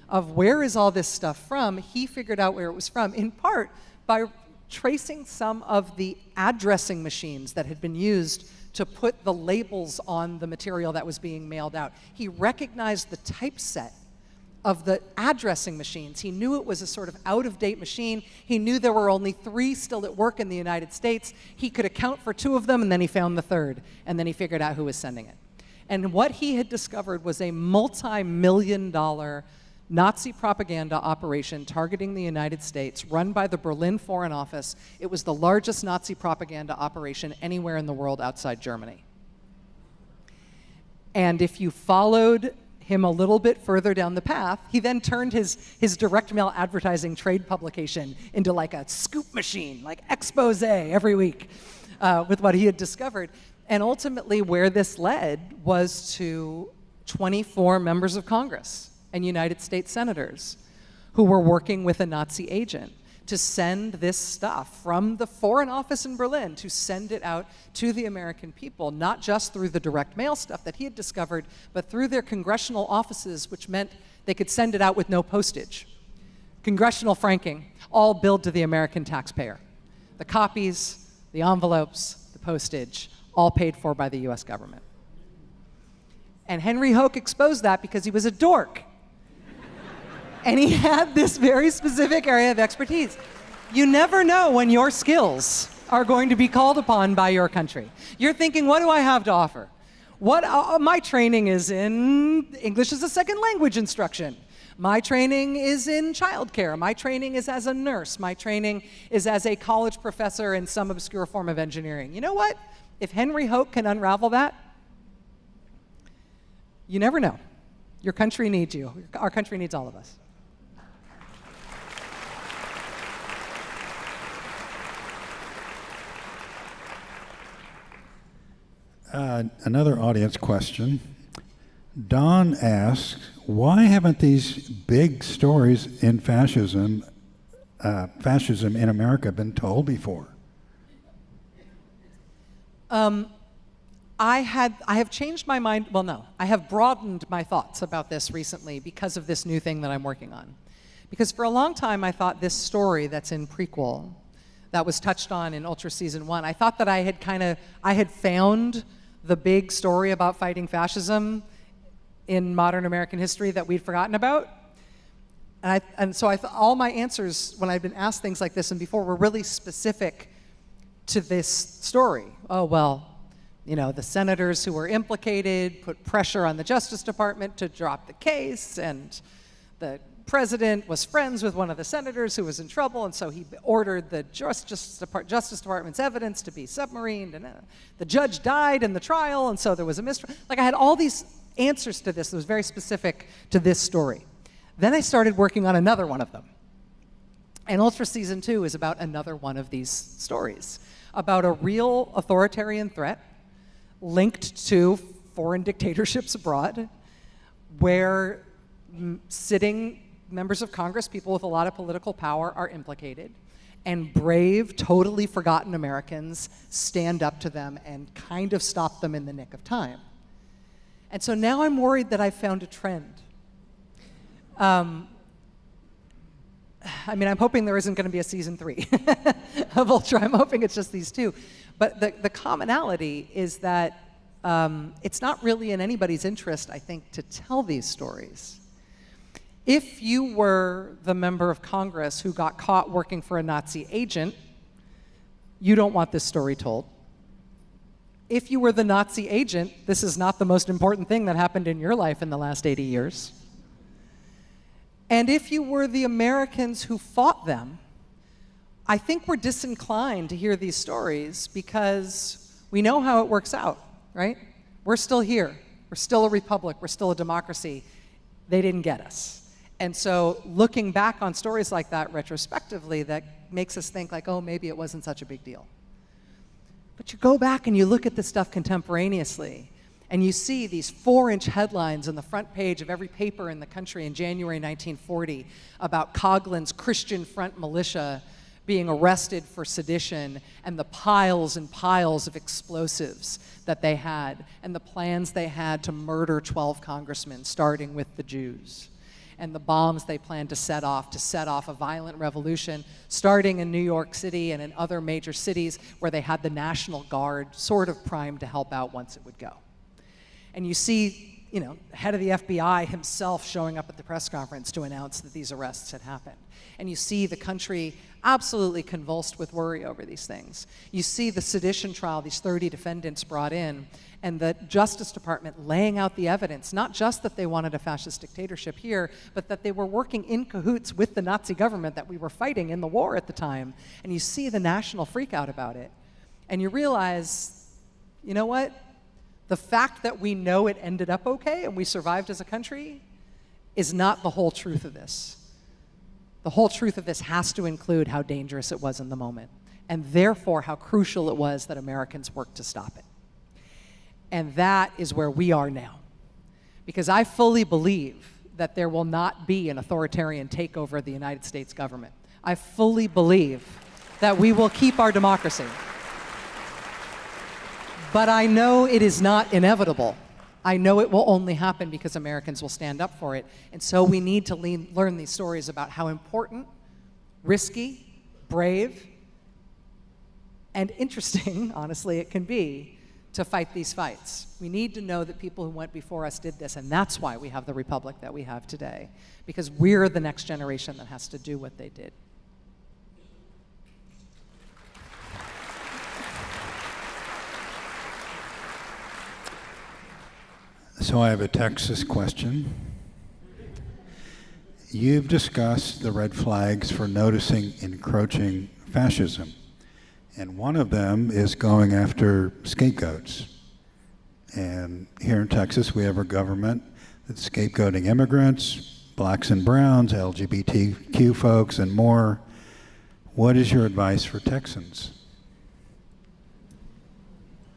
of where is all this stuff from, he figured out where it was from, in part by tracing some of the addressing machines that had been used to put the labels on the material that was being mailed out. He recognized the typeset of the addressing machines. He knew it was a sort of out-of-date machine. He knew there were only 3 still at work in the United States. He could account for 2 of them, and then he found the 3rd, and then he figured out who was sending it. And what he had discovered was a multi-million-dollar Nazi propaganda operation targeting the United States, run by the Berlin Foreign Office. It was the largest Nazi propaganda operation anywhere in the world outside Germany. And if you followed him a little bit further down the path, he then turned his direct mail advertising trade publication into like a scoop machine, like expose every week with what he had discovered. And ultimately where this led was to 24 members of Congress and United States senators who were working with a Nazi agent to send this stuff from the Foreign Office in Berlin, to send it out to the American people, not just through the direct mail stuff that he had discovered, but through their congressional offices, which meant they could send it out with no postage. Congressional franking, all billed to the American taxpayer. The copies, the envelopes, the postage, all paid for by the US government. And Henry Hoke exposed that because he was a dork. And he had this very specific area of expertise. You never know when your skills are going to be called upon by your country. You're thinking, what do I have to offer? My training is in English as a second language instruction. My training is in childcare. My training is as a nurse. My training is as a college professor in some obscure form of engineering. You know what? If Henry Hoke can unravel that, you never know. Your country needs you. Our country needs all of us. Another audience question. Don asks, why haven't these big stories in fascism in America been told before? I have changed my mind. Well, no, I have broadened my thoughts about this recently because of this new thing that I'm working on. Because for a long time, I thought this story that's in Prequel, that was touched on in Ultra Season 1, I thought that I had found the big story about fighting fascism in modern American history that we'd forgotten about. And so I thought all my answers, when I'd been asked things like this and before, were really specific to this story. Oh, well, you know, the senators who were implicated put pressure on the Justice Department to drop the case, and the president was friends with one of the senators who was in trouble, and so he ordered the Justice Department's evidence to be submarined, and the judge died in the trial, and so there was a mistrial. Like, I had all these answers to this that was very specific to this story. Then I started working on another one of them. And Ultra Season 2 is about another one of these stories, about a real authoritarian threat linked to foreign dictatorships abroad, where sitting members of Congress, people with a lot of political power, are implicated. and brave, totally forgotten Americans stand up to them and kind of stop them in the nick of time. And so now I'm worried that I've found a trend. I mean, I'm hoping there isn't going to be a season 3 of Ultra. I'm hoping it's just these two. But the commonality is that it's not really in anybody's interest, I think, to tell these stories. If you were the member of Congress who got caught working for a Nazi agent, you don't want this story told. If you were the Nazi agent, this is not the most important thing that happened in your life in the last 80 years. And if you were the Americans who fought them, I think we're disinclined to hear these stories because we know how it works out, right? We're still here. We're still a republic. We're still a democracy. They didn't get us. And so looking back on stories like that retrospectively, that makes us think like, oh, maybe it wasn't such a big deal. But you go back and you look at this stuff contemporaneously, and you see these 4-inch headlines on the front page of every paper in the country in January 1940 about Coughlin's Christian Front militia being arrested for sedition, and the piles and piles of explosives that they had, and the plans they had to murder 12 congressmen, starting with the Jews, and the bombs they planned to set off a violent revolution, starting in New York City and in other major cities where they had the National Guard sort of primed to help out once it would go. And you see, you know, head of the FBI himself showing up at the press conference to announce that these arrests had happened. And you see the country absolutely convulsed with worry over these things. You see the sedition trial, these 30 defendants brought in, and the Justice Department laying out the evidence, not just that they wanted a fascist dictatorship here, but that they were working in cahoots with the Nazi government that we were fighting in the war at the time. And you see the national freak out about it. And you realize, you know what? The fact that we know it ended up okay and we survived as a country is not the whole truth of this. The whole truth of this has to include how dangerous it was in the moment, and therefore how crucial it was that Americans worked to stop it. And that is where we are now. Because I fully believe that there will not be an authoritarian takeover of the United States government. I fully believe that we will keep our democracy. But I know it is not inevitable. I know it will only happen because Americans will stand up for it. And so we need to learn these stories about how important, risky, brave, and interesting, honestly, it can be to fight these fights. We need to know that people who went before us did this, and that's why we have the republic that we have today, because we're the next generation that has to do what they did. So I have a Texas question. You've discussed the red flags for noticing encroaching fascism, and one of them is going after scapegoats. And here in Texas, we have a government that's scapegoating immigrants, blacks and browns, LGBTQ folks, and more. What is your advice for Texans?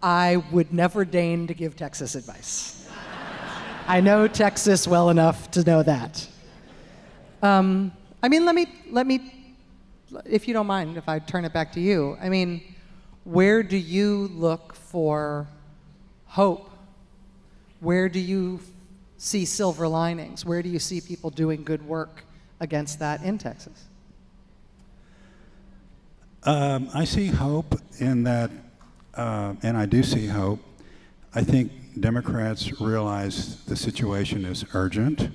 I would never deign to give Texas advice. I know Texas well enough to know that. I mean, let me, if you don't mind, if I turn it back to you. I mean, where do you look for hope? Where do you see silver linings? Where do you see people doing good work against that in Texas? I see hope in that, and I do see hope. I think Democrats realize the situation is urgent.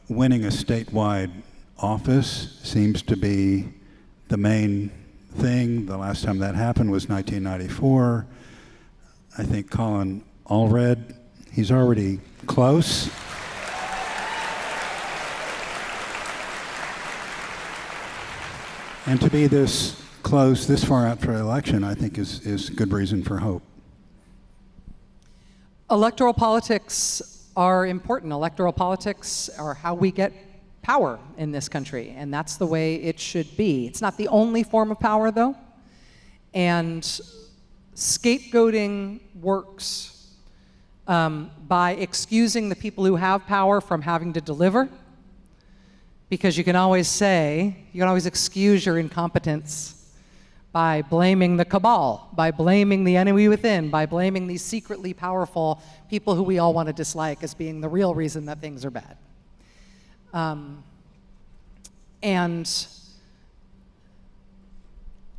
Winning a statewide office seems to be the main thing. The last time that happened was 1994. I think Colin Allred, he's already close. And to be this close, this far out for election, I think is good reason for hope. Electoral politics are important. Electoral politics are how we get power in this country, and that's the way it should be. It's not the only form of power, though, and scapegoating works by excusing the people who have power from having to deliver Because you can always excuse your incompetence by blaming the cabal, by blaming the enemy within, by blaming these secretly powerful people who we all want to dislike as being the real reason that things are bad. And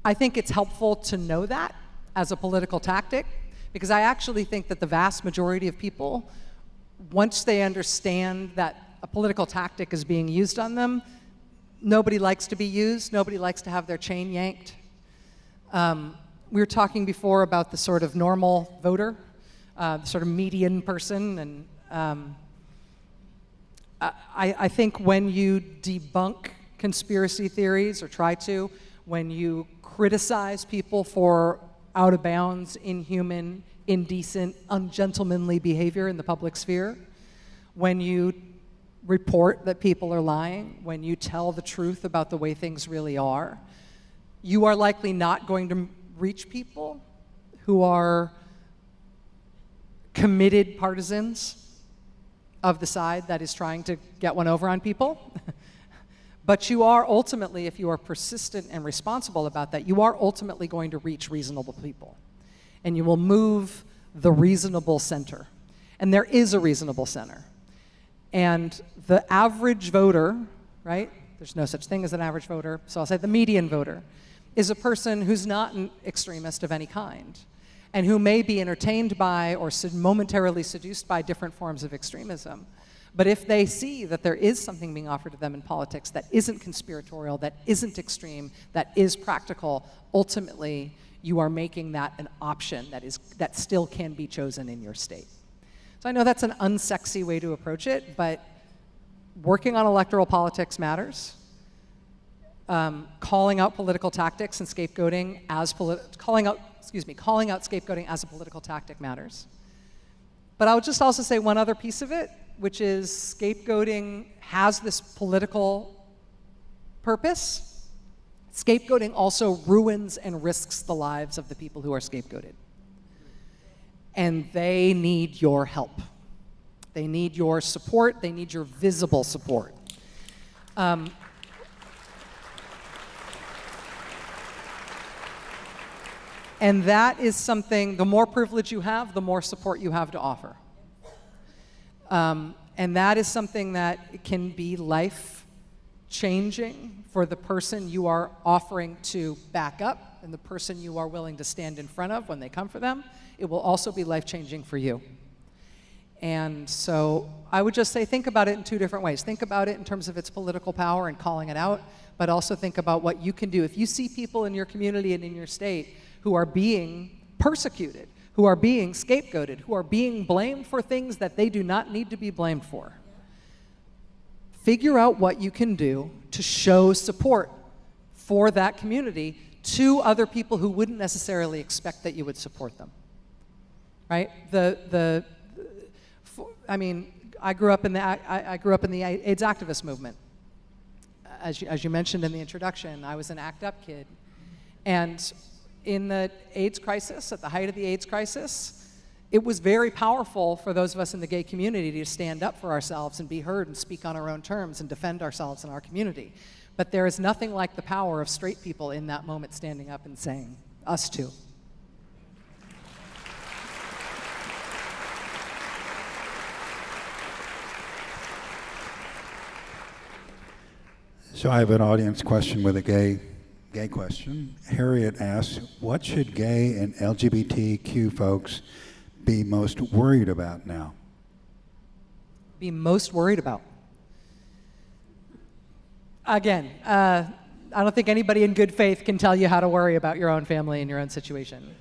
I think it's helpful to know that as a political tactic, because I actually think that the vast majority of people, once they understand that a political tactic is being used on them, nobody likes to be used, nobody likes to have their chain yanked. We were talking before about the sort of normal voter, the sort of median person, and I think when you debunk conspiracy theories, or try to, when you criticize people for out of bounds, inhuman, indecent, ungentlemanly behavior in the public sphere, when you report that people are lying, when you tell the truth about the way things really are, you are likely not going to reach people who are committed partisans of the side that is trying to get one over on people. But you are ultimately, if you are persistent and responsible about that, you are ultimately going to reach reasonable people. And you will move the reasonable center. And there is a reasonable center. And the average voter, right? There's no such thing as an average voter, so I'll say the median voter, is a person who's not an extremist of any kind, and who may be entertained by or momentarily seduced by different forms of extremism. But if they see that there is something being offered to them in politics that isn't conspiratorial, that isn't extreme, that is practical, ultimately you are making that an option that still can be chosen in your state. So I know that's an unsexy way to approach it, but working on electoral politics matters. Calling out political tactics and scapegoating as calling out scapegoating as a political tactic matters. But I would just also say one other piece of it, which is scapegoating has this political purpose. Scapegoating also ruins and risks the lives of the people who are scapegoated. And they need your help. They need your support. They need your visible support. And that is something, the more privilege you have, the more support you have to offer. And that is something that can be life-changing for the person you are offering to back up and the person you are willing to stand in front of when they come for them. It will also be life-changing for you. And so I would just say think about it in two different ways. Think about it in terms of its political power and calling it out, but also think about what you can do. If you see people in your community and in your state who are being persecuted, who are being scapegoated, who are being blamed for things that they do not need to be blamed for, figure out what you can do to show support for that community to other people who wouldn't necessarily expect that you would support them, right? I mean, I grew up in the AIDS activist movement. As you mentioned in the introduction, I was an ACT UP kid. And in the AIDS crisis, at the height of the AIDS crisis, it was very powerful for those of us in the gay community to stand up for ourselves and be heard and speak on our own terms and defend ourselves in our community. But there is nothing like the power of straight people in that moment standing up and saying, us too. So I have an audience question with a gay question. Harriet asks, what should gay and LGBTQ folks be most worried about now? Be most worried about? Again, I don't think anybody in good faith can tell you how to worry about your own family and your own situation.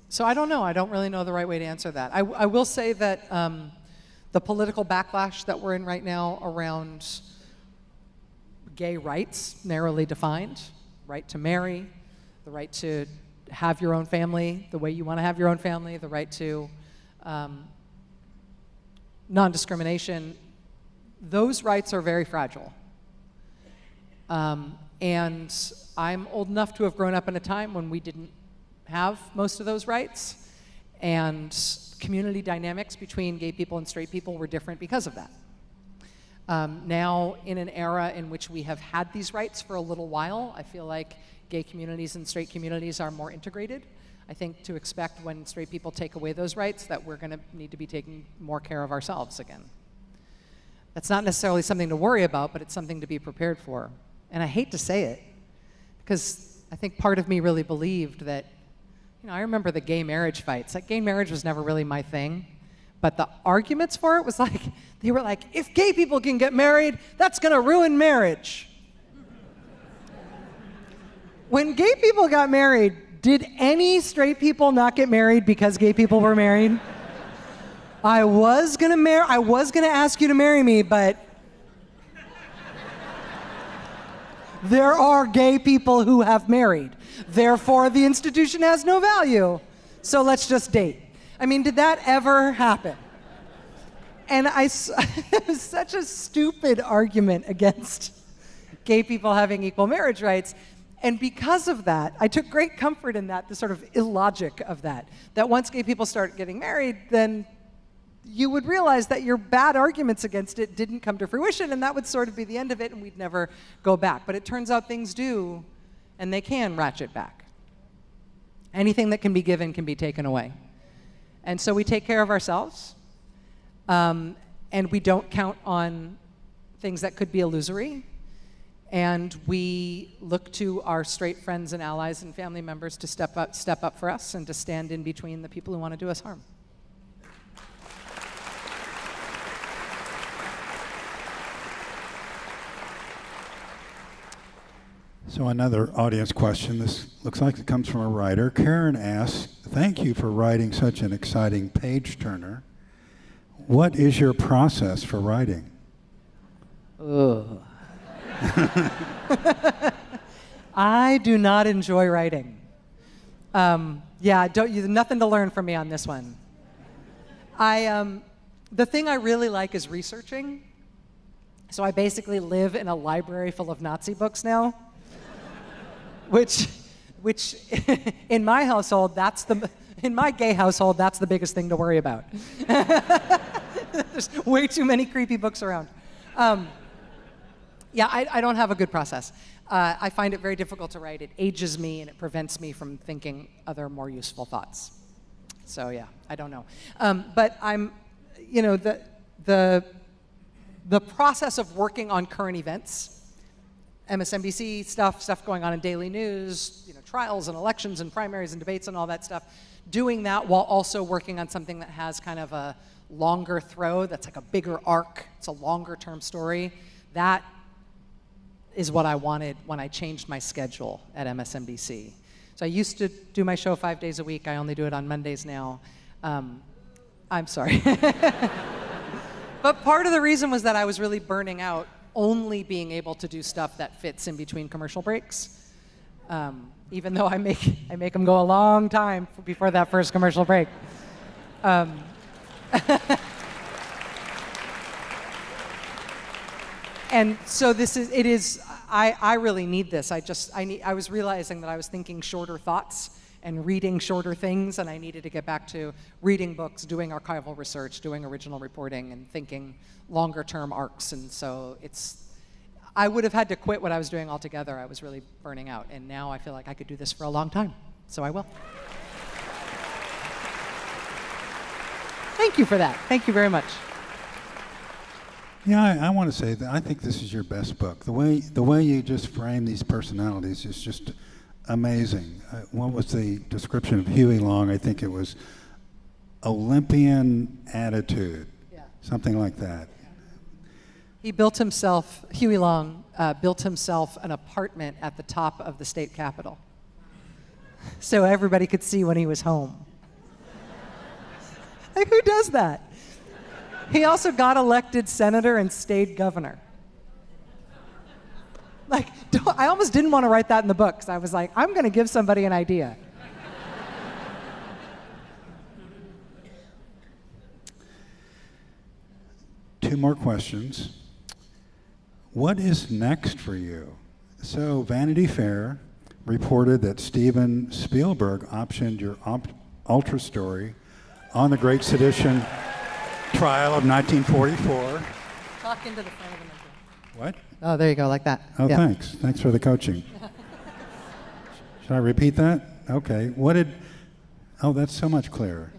So I don't know. I don't really know the right way to answer that. I will say that the political backlash that we're in right now around gay rights, narrowly defined, right to marry, the right to have your own family the way you want to have your own family, the right to non-discrimination, those rights are very fragile. And I'm old enough to have grown up in a time when we didn't have most of those rights, and community dynamics between gay people and straight people were different because of that. Now, in an era in which we have had these rights for a little while, I feel like gay communities and straight communities are more integrated. I think to expect when straight people take away those rights that we're going to need to be taking more care of ourselves again. That's not necessarily something to worry about, but it's something to be prepared for. And I hate to say it, because I think part of me really believed that, I remember the gay marriage fights. Like, gay marriage was never really my thing. But the arguments for it was like, they were like, if gay people can get married, that's gonna ruin marriage. When gay people got married, did any straight people not get married because gay people were married? I was gonna ask you to marry me, but there are gay people who have married. Therefore, the institution has no value. So let's just date. I mean, did that ever happen? And it was such a stupid argument against gay people having equal marriage rights. And because of that, I took great comfort in that, the sort of illogic of that once gay people start getting married, then you would realize that your bad arguments against it didn't come to fruition, and that would sort of be the end of it, and we'd never go back. But it turns out things do, and they can ratchet back. Anything that can be given can be taken away. And so we take care of ourselves, and we don't count on things that could be illusory, and we look to our straight friends and allies and family members to step up for us and to stand in between the people who want to do us harm. So another audience question. This looks like it comes from a writer. Karen asks, thank you for writing such an exciting page turner. What is your process for writing? Ugh. I do not enjoy writing. There's nothing to learn from me on this one. The thing I really like is researching. So I basically live in a library full of Nazi books now. Which in my household, in my gay household, that's the biggest thing to worry about. There's way too many creepy books around. I don't have a good process. I find it very difficult to write. It ages me and it prevents me from thinking other more useful thoughts. So yeah, I don't know. But I'm, the process of working on current events, MSNBC stuff going on in daily news, trials and elections and primaries and debates and all that stuff, doing that while also working on something that has kind of a longer throw, that's like a bigger arc, it's a longer term story. That is what I wanted when I changed my schedule at MSNBC. So I used to do my show 5 days a week. I only do it on Mondays now. I'm sorry. But part of the reason was that I was really burning out only being able to do stuff that fits in between commercial breaks, even though I make them go a long time before that first commercial break. And so I really need this. I was realizing that I was thinking shorter thoughts and reading shorter things, and I needed to get back to reading books, doing archival research, doing original reporting, and thinking longer term arcs. And so I would have had to quit what I was doing altogether. I was really burning out, and now I feel like I could do this for a long time, so I will. Thank you for that. Thank you very much. Yeah, I want to say that I think this is your best book. The way you just frame these personalities is just amazing. What was the description of Huey Long? I think it was Olympian attitude, something like that. He Huey Long built himself an apartment at the top of the state capitol so everybody could see when he was home. Like, who does that? He also got elected senator and stayed governor. Like, I almost didn't want to write that in the book because I was like, I'm going to give somebody an idea. Two more questions. What is next for you? So Vanity Fair reported that Steven Spielberg optioned your ultra story on the Great Sedition trial of 1944. Talk into the front of the microphone. What? Oh, there you go, like that. Oh, Yeah. thanks. Thanks for the coaching. Should I repeat that? Okay. Oh, that's so much clearer.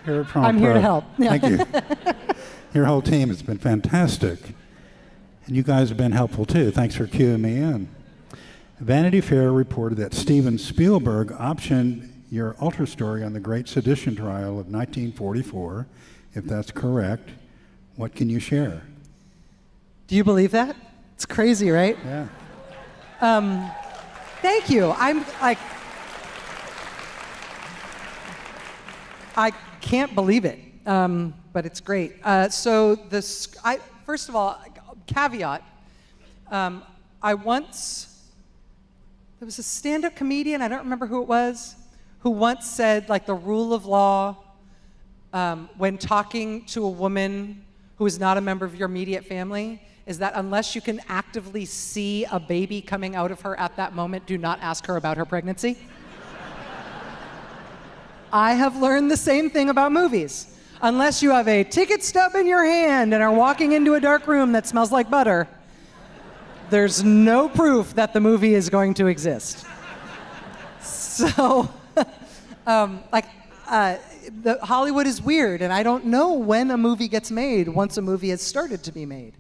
Here at Promo I'm here Pro. to help. Yeah. Thank you. Your whole team has been fantastic. And you guys have been helpful too. Thanks for cueing me in. Vanity Fair reported that Steven Spielberg optioned your ultra story on the Great Sedition Trial of 1944. If that's correct, what can you share? Do you believe that? It's crazy, right? Yeah. Thank you. I'm like, I can't believe it, but it's great. First of all, caveat. There was a stand-up comedian, I don't remember who it was, who once said, like, the rule of law when talking to a woman who is not a member of your immediate family is that unless you can actively see a baby coming out of her at that moment, do not ask her about her pregnancy. I have learned the same thing about movies. Unless you have a ticket stub in your hand and are walking into a dark room that smells like butter, there's no proof that the movie is going to exist. So, Hollywood is weird, and I don't know when a movie gets made once a movie has started to be made.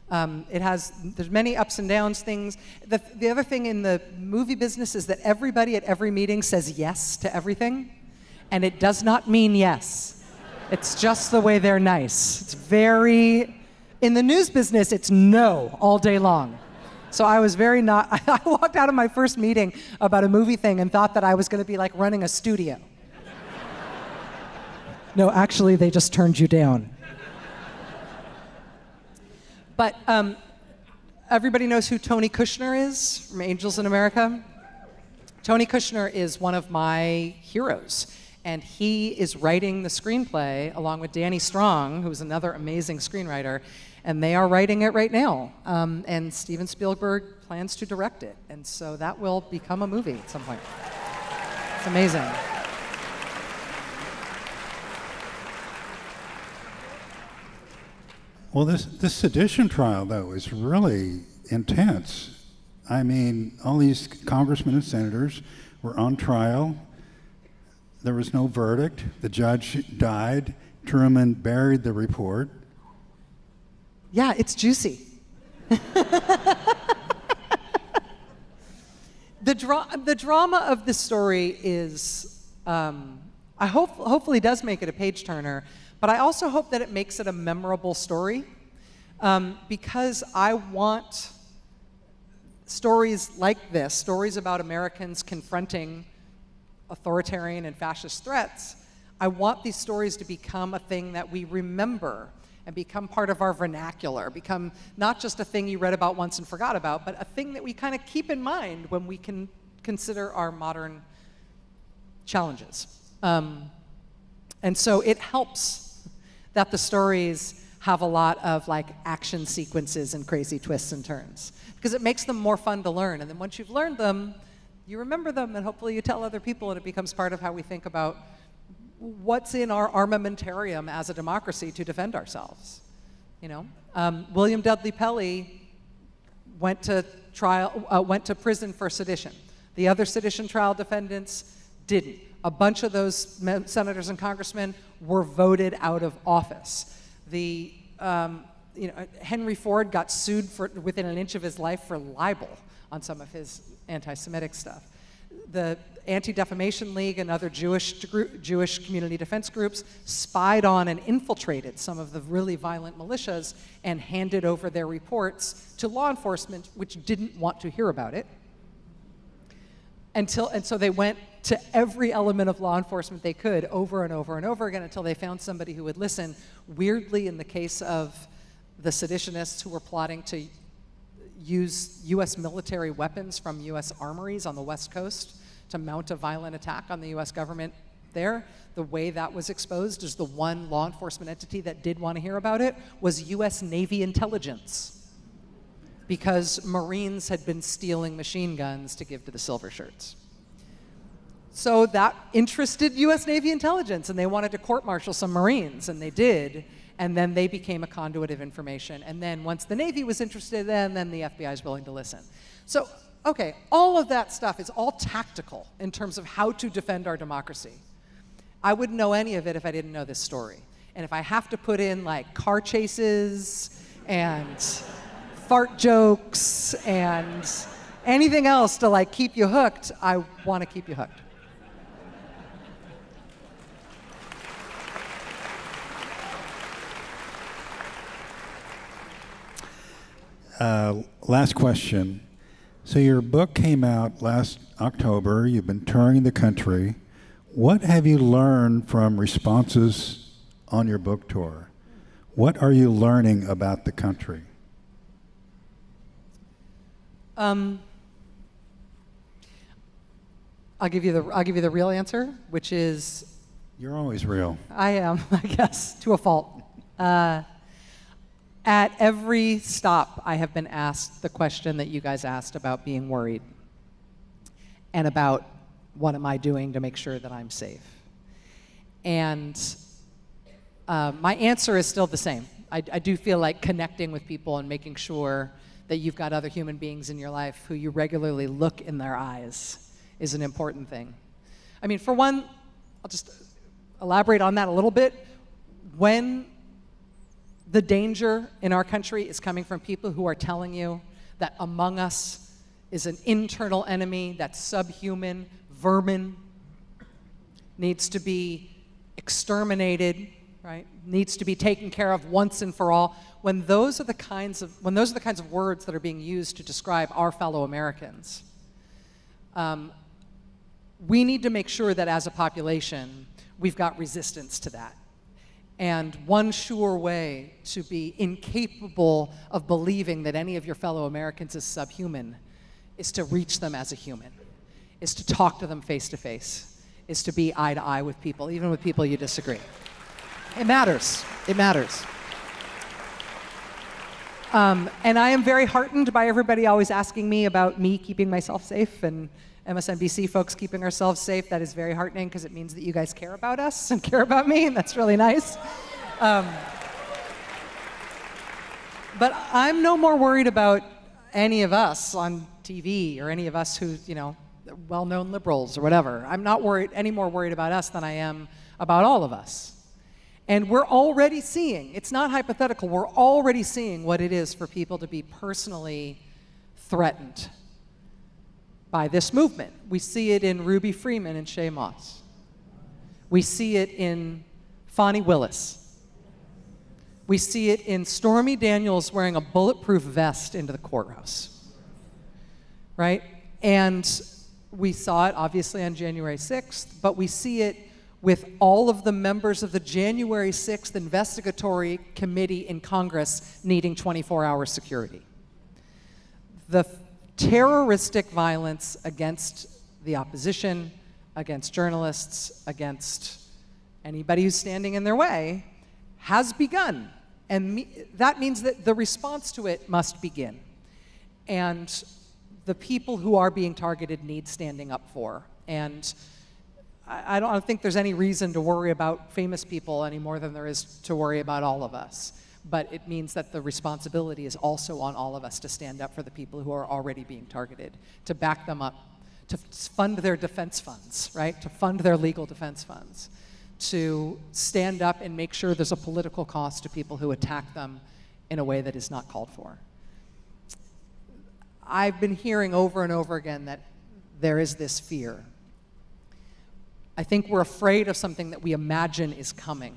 There's many ups and downs things. The other thing in the movie business is that everybody at every meeting says yes to everything, and it does not mean yes. It's just the way they're nice. It's in the news business, it's no all day long. So I was I walked out of my first meeting about a movie thing and thought that I was going to be like running a studio. No, actually, they just turned you down. But everybody knows who Tony Kushner is from Angels in America. Tony Kushner is one of my heroes. And he is writing the screenplay along with Danny Strong, who's another amazing screenwriter. And they are writing it right now. And Steven Spielberg plans to direct it. And so that will become a movie at some point. It's amazing. Well, this sedition trial, though, is really intense. I mean, all these congressmen and senators were on trial. There was no verdict. The judge died. Truman buried the report. Yeah, it's juicy. The drama of this story is, hopefully does make it a page turner, but I also hope that it makes it a memorable story, because I want stories like this, stories about Americans confronting authoritarian and fascist threats. I want these stories to become a thing that we remember and become part of our vernacular, become not just a thing you read about once and forgot about, but a thing that we kind of keep in mind when we can consider our modern challenges. And so it helps that the stories have a lot of like action sequences and crazy twists and turns, because it makes them more fun to learn. And then once you've learned them, you remember them, and hopefully you tell other people, and it becomes part of how we think about what's in our armamentarium as a democracy to defend ourselves. You know, William Dudley Pelley went to prison for sedition. The other sedition trial defendants didn't. A bunch of those senators and congressmen were voted out of office. Henry Ford got sued for within an inch of his life for libel on some of his anti-Semitic stuff. The Anti-Defamation League and other Jewish community defense groups spied on and infiltrated some of the really violent militias and handed over their reports to law enforcement, which didn't want to hear about it. And so they went to every element of law enforcement they could over and over and over again until they found somebody who would listen. Weirdly, in the case of the seditionists who were plotting to use U.S. military weapons from U.S. armories on the West Coast to mount a violent attack on the U.S. government there, the way that was exposed is the one law enforcement entity that did want to hear about it was U.S. Navy intelligence, because Marines had been stealing machine guns to give to the silver shirts. So that interested U.S. Navy intelligence, and they wanted to court-martial some Marines, and they did. And then they became a conduit of information. And then once the Navy was interested, then the FBI is willing to listen. So, okay, all of that stuff is all tactical in terms of how to defend our democracy. I wouldn't know any of it if I didn't know this story. And if I have to put in like car chases and fart jokes and anything else to like keep you hooked, I want to keep you hooked. Last question. So your book came out last October. You've been touring the country. What have you learned from responses on your book tour? What are you learning about the country? I'll give you the real answer, which is You're always real. I am, I guess, to a fault. At every stop, I have been asked the question that you guys asked about being worried and about what am I doing to make sure that I'm safe. And my answer is still the same. I do feel like connecting with people and making sure that you've got other human beings in your life who you regularly look in their eyes is an important thing. I mean, for one, I'll just elaborate on that a little bit. When the danger in our country is coming from people who are telling you that among us is an internal enemy that's subhuman, vermin, needs to be exterminated, right? Needs to be taken care of once and for all. When those are the kinds of words that are being used to describe our fellow Americans, we need to make sure that as a population, we've got resistance to that. And one sure way to be incapable of believing that any of your fellow Americans is subhuman is to reach them as a human, is to talk to them face to face, is to be eye to eye with people, even with people you disagree. It matters. It matters. And I am very heartened by everybody always asking me about me keeping myself safe and MSNBC folks keeping ourselves safe. That is very heartening because it means that you guys care about us and care about me, and that's really nice. But I'm no more worried about any of us on TV or any of us who, well-known liberals or whatever. I'm not any more worried about us than I am about all of us. And we're already seeing, it's not hypothetical, we're already seeing what it is for people to be personally threatened by this movement. We see it in Ruby Freeman and Shay Moss. We see it in Fani Willis. We see it in Stormy Daniels wearing a bulletproof vest into the courthouse, right? And we saw it obviously on January 6th, but we see it with all of the members of the January 6th investigatory committee in Congress needing 24-hour security. The terroristic violence against the opposition, against journalists, against anybody who's standing in their way has begun. And that means that the response to it must begin. And the people who are being targeted need standing up for. And I don't think there's any reason to worry about famous people any more than there is to worry about all of us. But it means that the responsibility is also on all of us to stand up for the people who are already being targeted, to back them up, to fund their defense funds, right? To fund their legal defense funds, to stand up and make sure there's a political cost to people who attack them in a way that is not called for. I've been hearing over and over again that there is this fear. I think we're afraid of something that we imagine is coming.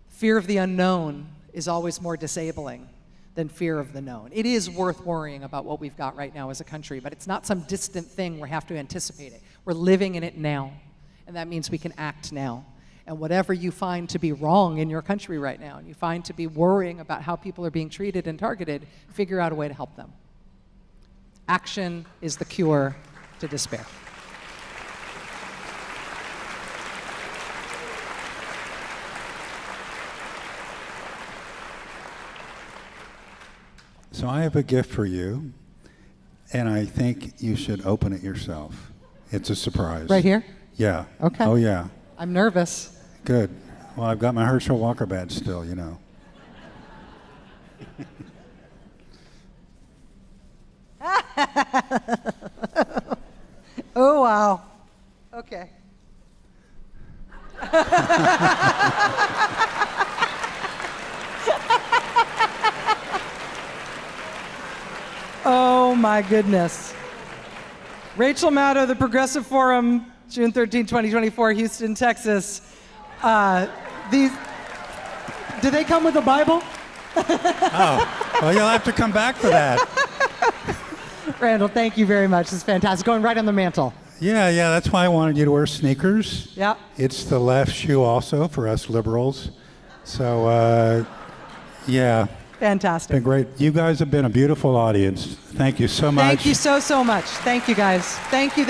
Fear of the unknown is always more disabling than fear of the known. It is worth worrying about what we've got right now as a country, but it's not some distant thing we have to anticipate it. We're living in it now, and that means we can act now. And whatever you find to be wrong in your country right now, and you find to be worrying about how people are being treated and targeted, figure out a way to help them. Action is the cure to despair. So I have a gift for you, and I think you should open it yourself. It's a surprise. Right here? Yeah. Okay. Oh, yeah. I'm nervous. Good. Well, I've got my Herschel Walker badge still, you know. Oh, wow. Okay. Oh, my goodness. Rachel Maddow, the Progressive Forum, June 13, 2024, Houston, Texas. These, do they come with a Bible? Oh, well, you'll have to come back for that. Randall, thank you very much. This is fantastic. Going right on the mantle. Yeah, that's why I wanted you to wear sneakers. Yeah. It's the left shoe also for us liberals. So, yeah. Fantastic. Been great. You guys have been a beautiful audience. Thank you so much. Thank you so much. Thank you, guys. Thank you.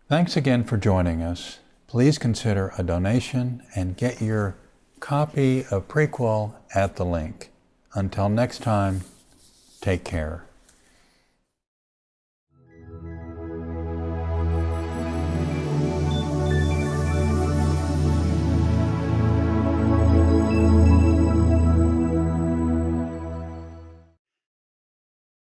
Thanks again for joining us. Please consider a donation and get your copy of Prequel at the link. Until next time, take care.